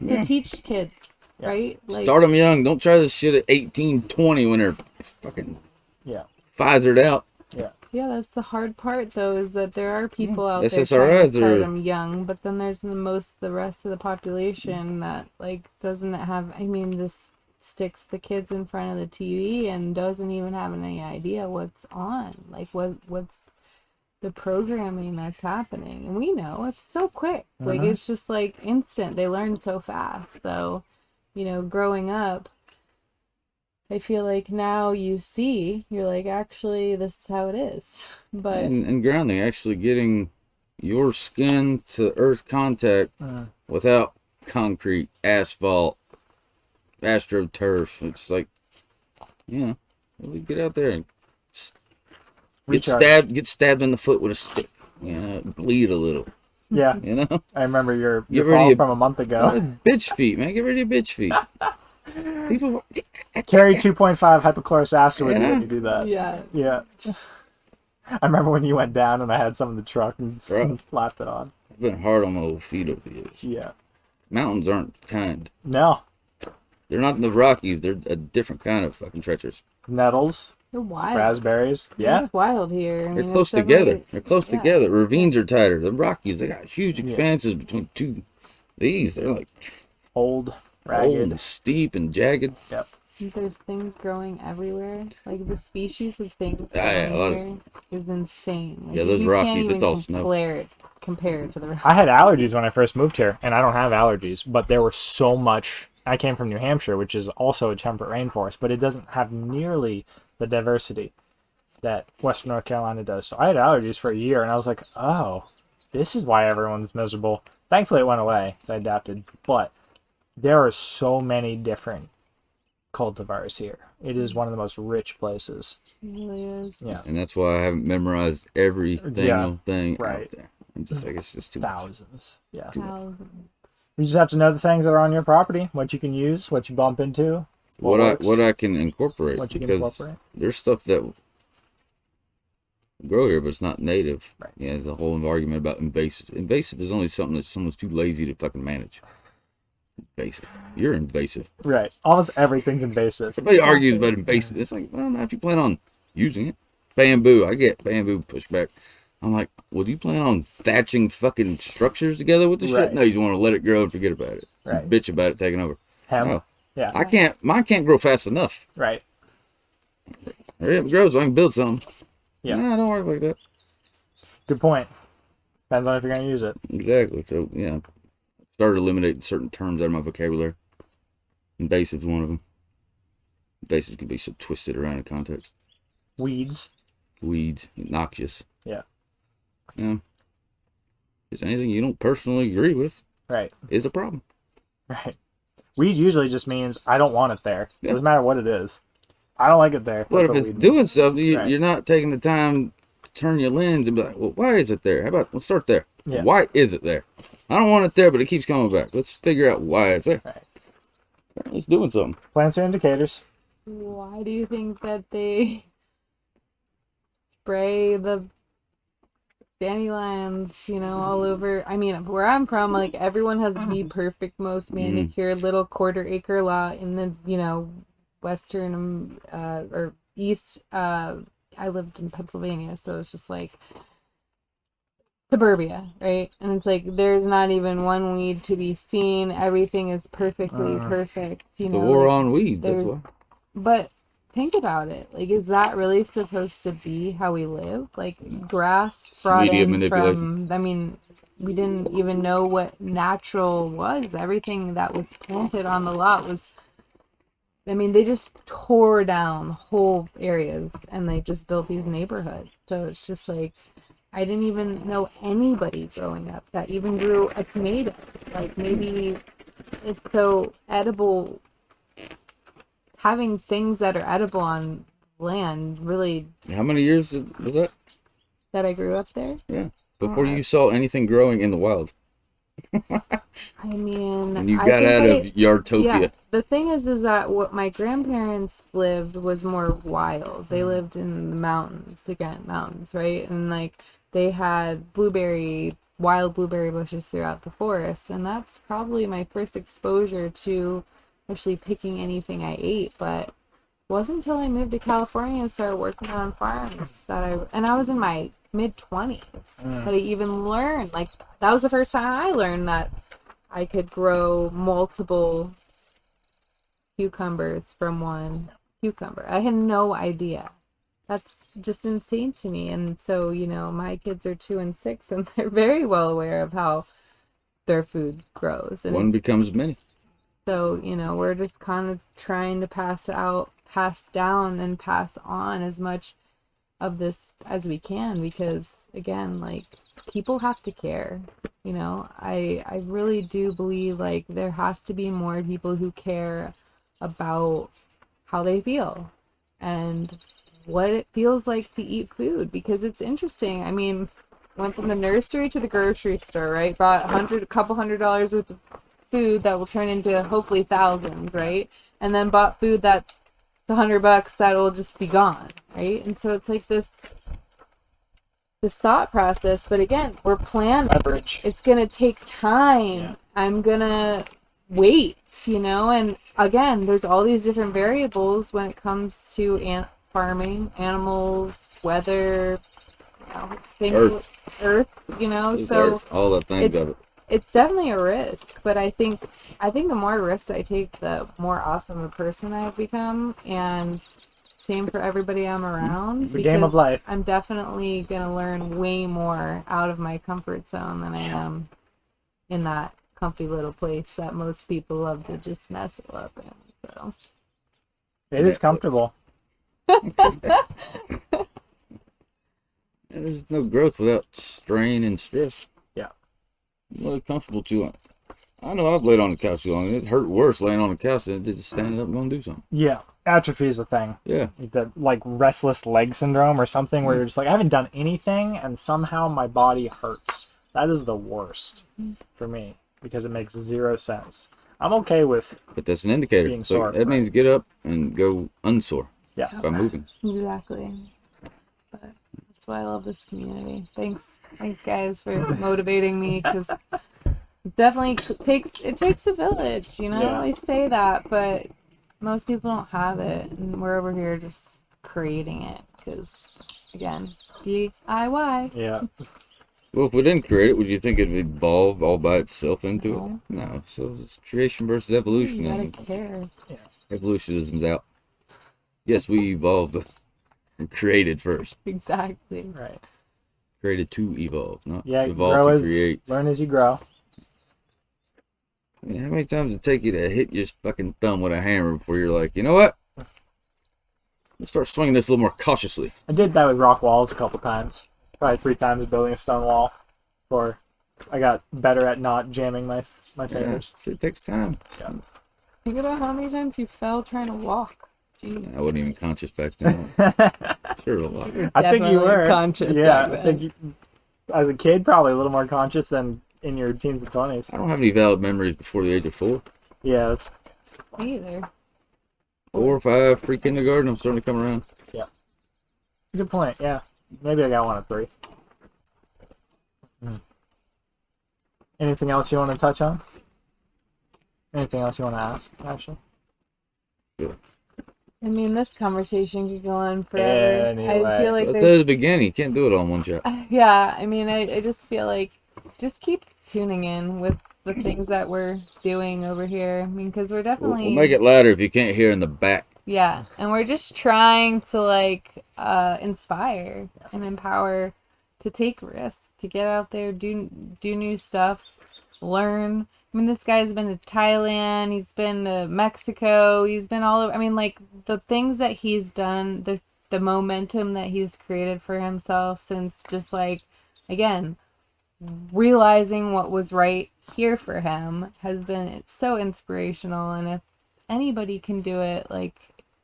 to teach kids, Yeah. right? Like, Start them young. Don't try this shit at 18, 20 when they're fucking Yeah. Pfizered out. Yeah. yeah, that's the hard part, though, is that there are people out there SSRIs, trying to start they're- them young, but then there's the rest of the population that, like, doesn't have, I mean, this sticks the kids in front of the TV and doesn't even have any idea what's on, like, what's the programming that's happening. And we know it's so quick. Like, it's just, like, instant. They learn so fast. So, you know, growing up, I feel like now you see, you're like, actually, this is how it is. But And grounding, actually getting your skin to earth contact without concrete, asphalt, astroturf. It's like, you know, we get out there and Recharge. get stabbed in the foot with a stick. You know, bleed a little. Yeah. You know, I remember your Get call ready from a month ago. bitch feet, man. Get rid of your bitch feet. People, Carry 2.5 hypochlorous acid with you Yeah. when you do that. yeah, Yeah. I remember when you went down and I had some in the truck and Bro. slapped it on. I've been hard on my old feet over the years. Yeah. Mountains aren't kind. No. They're not in the Rockies. They're a different kind of fucking treacherous. Nettles, they're wild. raspberries. Yeah. It's wild here. I They're mean, close it's together. definitely- They're close yeah. together. Ravines are tighter. The Rockies, they got huge expanses between two. These, they're like Old, old ragged. and steep and jagged. Yep. There's things growing everywhere. Like the species of things Yeah, a lot of growing here is insane. Like, Yeah, those you Rockies, can't it's even all snow. compare it to the I had allergies when I first moved here, and I don't have allergies, but there were so much. I came from New Hampshire, which is also a temperate rainforest, but it doesn't have nearly the diversity that Western North Carolina does. So I had allergies for a year, and I was like, oh, this is why everyone's miserable. Thankfully, it went away, so I adapted. But there are so many different cultivars here. It is one of the most rich places. It really is. Yeah. And that's why I haven't memorized every single thing right. out there. I'm just like, it's just too much. Thousands. Yeah. Thousands. You just have to know the things that are on your property, what you can use, what you bump into, works, What I can incorporate, what you can because incorporate. there's stuff that grow here, but it's not native. Right. Yeah, the whole argument about invasive. Invasive is only something that someone's too lazy to fucking manage. Invasive. You're invasive. Right. Almost everything's invasive. Everybody argues about invasive. It's like, well, not if you plan on using it. Bamboo. I get bamboo pushback. I'm like, well, do you plan on thatching fucking structures together with the Right. shit? No, you just want to let it grow and forget about it. Right. Bitch about it taking over. Hemp. No. Yeah. Mine can't grow fast enough. Right. Hurry up and grow so I can build something. Yeah. Nah, don't work like that. Good point. Depends on if you're going to use it. Exactly. So, yeah. Started eliminating certain terms out of my vocabulary. Invasive is one of them. Invasive can be so twisted around in context. Weeds. Weeds, noxious. Yeah. Yeah. Is anything you don't personally agree with Right. is a problem. Right. Weed usually just means I don't want it there. Yeah. Doesn't matter what it is. I don't like it there. But That's if what it's weed doing means. something, Right. you're not taking the time to turn your lens and be like, well, why is it there? How about, let's start there. Yeah. Why is it there? I don't want it there, but it keeps coming back. Let's figure out why it's there. Right. It's doing something. Plants are indicators. Why do you think that they spray the dandelions, all over. I mean, where I'm from, like everyone has the perfect, most manicured little quarter-acre lot in the, western or east. I lived in Pennsylvania, so it's just like suburbia, right? And it's like there's not even one weed to be seen. Everything is perfectly perfect. It's a war like, on weeds. That's why. But think about it. Like, is that really supposed to be how we live? Like, grass brought Media in manipulation. from, I mean, we didn't even know what natural was. Everything that was planted on the lot was, I mean, they just tore down whole areas and they just built these neighborhoods. So it's just like, I didn't even know anybody growing up that even grew a tomato. Like, maybe it's so edible. Having things that are edible on land really. How many years was that? That I grew up there? Yeah. Before you saw anything growing in the wild. I mean, And you got out of Yardtopia. Yeah, the thing is that what my grandparents lived was more wild. They lived in the mountains, right? And like they had wild blueberry bushes throughout the forest, and that's probably my first exposure to actually picking anything I ate. But it wasn't until I moved to California and started working on farms and I was in my mid-20s that I even learned. Like that was the first time I learned that I could grow multiple cucumbers from one cucumber. I had no idea. That's just insane to me. And so, my kids are 2 and 6 and they're very well aware of how their food grows. And one becomes many. so, we're just kind of trying to pass down and pass on as much of this as we can, because again, like people have to care. I really do believe like there has to be more people who care about how they feel and what it feels like to eat food, because it's interesting. I mean, went from the nursery to the grocery store, right? Bought a couple $100 worth of food that will turn into hopefully thousands, right? And then bought food that's $100 that will just be gone, right? And so it's like this thought process, but again, we're planning. Leverage. It's gonna take time. Yeah. I'm gonna wait, and again, there's all these different variables when it comes to farming, animals, weather, Earth, so all the things of it. It's definitely a risk, but I think the more risks I take, the more awesome a person I've become, and same for everybody I'm around. It's a game of life. I'm definitely gonna learn way more out of my comfort zone than I am in that comfy little place that most people love to just nestle up in. So it is comfortable. There's no growth without strain and stress. Yeah. I'm really comfortable too. I know I've laid on the couch too long, and it hurt worse laying on the couch than it did just standing up and going to do something. Yeah. Atrophy is a thing. Yeah. The restless leg syndrome or something where you're just like, I haven't done anything and somehow my body hurts. That is the worst for me because it makes zero sense. I'm okay with But that's an indicator. being So sore. that means get up and go unsore Yeah. by moving. exactly. But that's why I love this community. Thanks guys for motivating me, because it definitely takes a village. Yeah. They say that, but most people don't have it, and we're over here just creating it because, again, DIY. Yeah. Well, if we didn't create it, would you think it'd evolve all by itself into No. it? No. So it's creation versus evolution. You gotta And care. evolutionism's out. Yes, we evolved and created first. Exactly. Right. Created to evolve, not Yeah. evolve to create. Learn as you grow. I mean, how many times does it take you to hit your fucking thumb with a hammer before you're like, you know what? Let's start swinging this a little more cautiously. I did that with rock walls a couple times. Probably 3 times building a stone wall. Before I got better at not jamming my fingers. So it takes time. Yeah. Think about how many times you fell trying to walk. Jeez. I wasn't even conscious back then. Sure, a lot. I think you Definitely were conscious Yeah, back I think as a kid, probably a little more conscious than in your teens and 20s. I don't have any valid memories before the age of 4. Yeah, that's Me either. 4 or 5, pre-kindergarten, I'm starting to come around. a good point. Yeah, maybe I got one at 3. Anything else you want to touch on? Anything else you want to ask, Ashley? I mean, this conversation could go on forever. Anyway. I feel like Let's there's do the beginning. You can't do it all in one shot. yeah, I mean, I just feel like just keep tuning in with the things that we're doing over here. I mean, because we're definitely We'll make it louder if you can't hear in the back. yeah, and we're just trying to like inspire and empower to take risks, to get out there, do new stuff, learn. I mean, this guy's been to Thailand, he's been to Mexico, he's been all over. I mean, like the things that he's done, the momentum that he's created for himself since just like again realizing what was right here for him has been so inspirational. And if anybody can do it, like,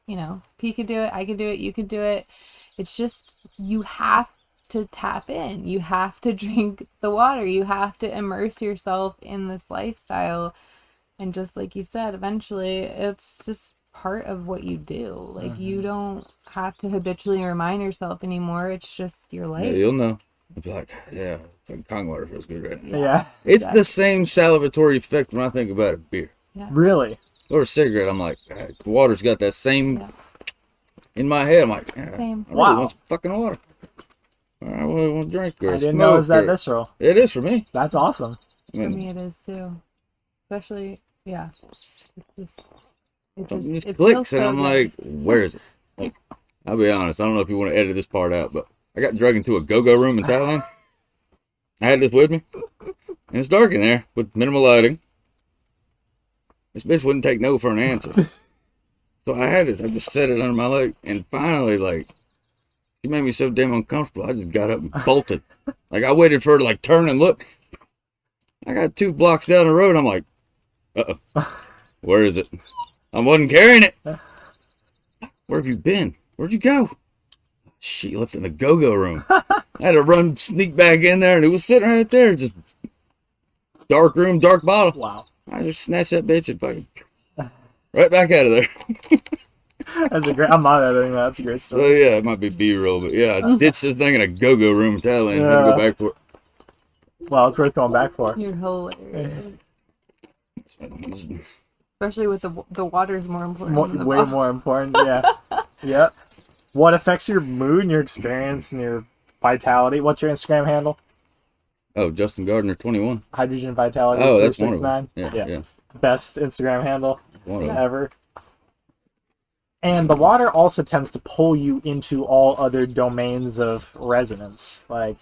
you know, if he could do it, I could do it, you could do it. It's just you have to tap in, you have to drink the water, you have to immerse yourself in this lifestyle, and just like you said, eventually it's just part of what you do. Like you don't have to habitually remind yourself anymore, it's just your life. Yeah, you'll know. It'll be like, yeah, fucking Kong water feels good right now. Yeah. It's the same salivatory effect when I think about a beer Really? or a cigarette. I'm like, the water's got that same in my head. I'm like, Same. I really want some fucking water. I really want to drink or I didn't know it was that smoke or- visceral. It is for me. That's awesome. I For mean, me it is too, especially it it feels clicks, so and I'm good. like, where is it? Like, I'll be honest. I don't know if you want to edit this part out, but I got drugged into a go-go room in Thailand. I had this with me, and it's dark in there with minimal lighting. This bitch wouldn't take no for an answer, so I had this. I just set it under my leg, and finally, like, she made me so damn uncomfortable. I just got up and bolted. Like I waited for her to like turn and look. I got 2 blocks down the road. I'm like, where is it? I wasn't carrying it. Where have you been? Where'd you go? She left in the go-go room. I had to run, sneak back in there, and it was sitting right there. Just dark room, dark bottle. Wow. I just snatched that bitch and fucking right back out of there. That's a great. I'm not editing that. That's a great So story. yeah, it might be B-roll, but yeah, I ditched this thing in a go-go room in Thailand. Had to go back for Well, it's worth going back for. You're hilarious. it. Especially with the water's more important than the Way bottle. more important. Yeah. Yeah. What affects your mood and your experience and your vitality? What's your Instagram handle? Oh, Justin Gardner, 21. Hydrogen Vitality. Oh, that's one of 469. them. Yeah. Best Instagram handle One of them. ever. And the water also tends to pull you into all other domains of resonance, like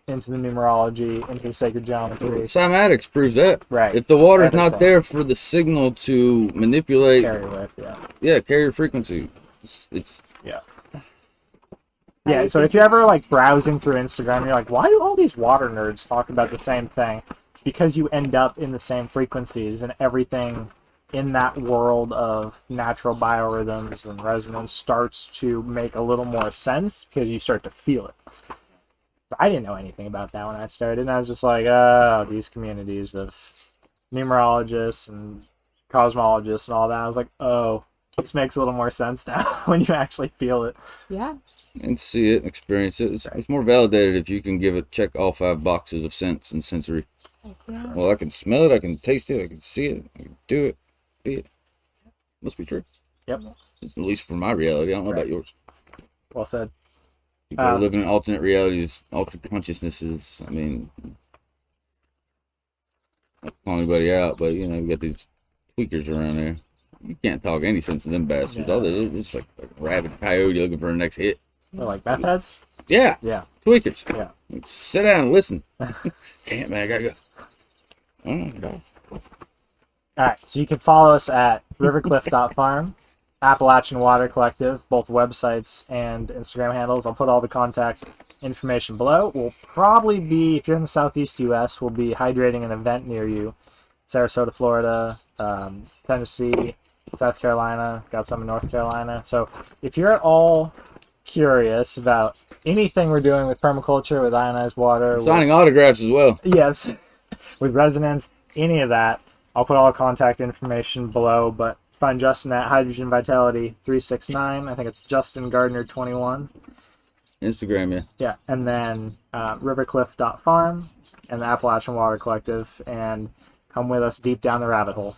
into the numerology, into the sacred geometry. Cymatics proves that. Right. If the water's not Everything. there for the signal to manipulate, Carry with, yeah. carrier frequency. It's Yeah. Yeah, so if you're ever like browsing through Instagram, you're like, why do all these water nerds talk about the same thing? It's because you end up in the same frequencies, and everything in that world of natural biorhythms and resonance starts to make a little more sense because you start to feel it. I didn't know anything about that when I started, and I was just like, oh, these communities of numerologists and cosmologists and all that. I was like, oh, this makes a little more sense now when you actually feel it. Yeah. and see it and experience it. It's more validated if you can give it, check all 5 boxes of sense and sensory. Yeah. Well, I can smell it, I can taste it, I can see it, I can do it, be it. Must be true. Yep. At least for my reality. I don't know about yours. Well said. People are living in alternate realities, alternate consciousnesses. I mean, not calling anybody out, but you know, we got these tweakers around there. You can't talk any sense of them bastards. Yeah. All they're just like a rabid coyote looking for the next hit. They're like meth heads? Yeah, Yeah. tweakers. Yeah. Like, sit down and listen. Damn, man, I gotta go. Oh, God. All right, so you can follow us at rivercliff.farm, Appalachian Water Collective, both websites and Instagram handles. I'll put all the contact information below. We'll probably be, if you're in the southeast U.S., we'll be hydrating an event near you. Sarasota, Florida, Tennessee, South Carolina, got some in North Carolina. So if you're at all curious about anything we're doing with permaculture, with ionized water, Signing autographs as well. yes, with resonance, any of that, I'll put all the contact information below. But find Justin at Hydrogen Vitality 369. I think it's Justin Gardner 21. Instagram, yeah. Yeah, and then rivercliff.farm and the Appalachian Water Collective, and come with us deep down the rabbit hole.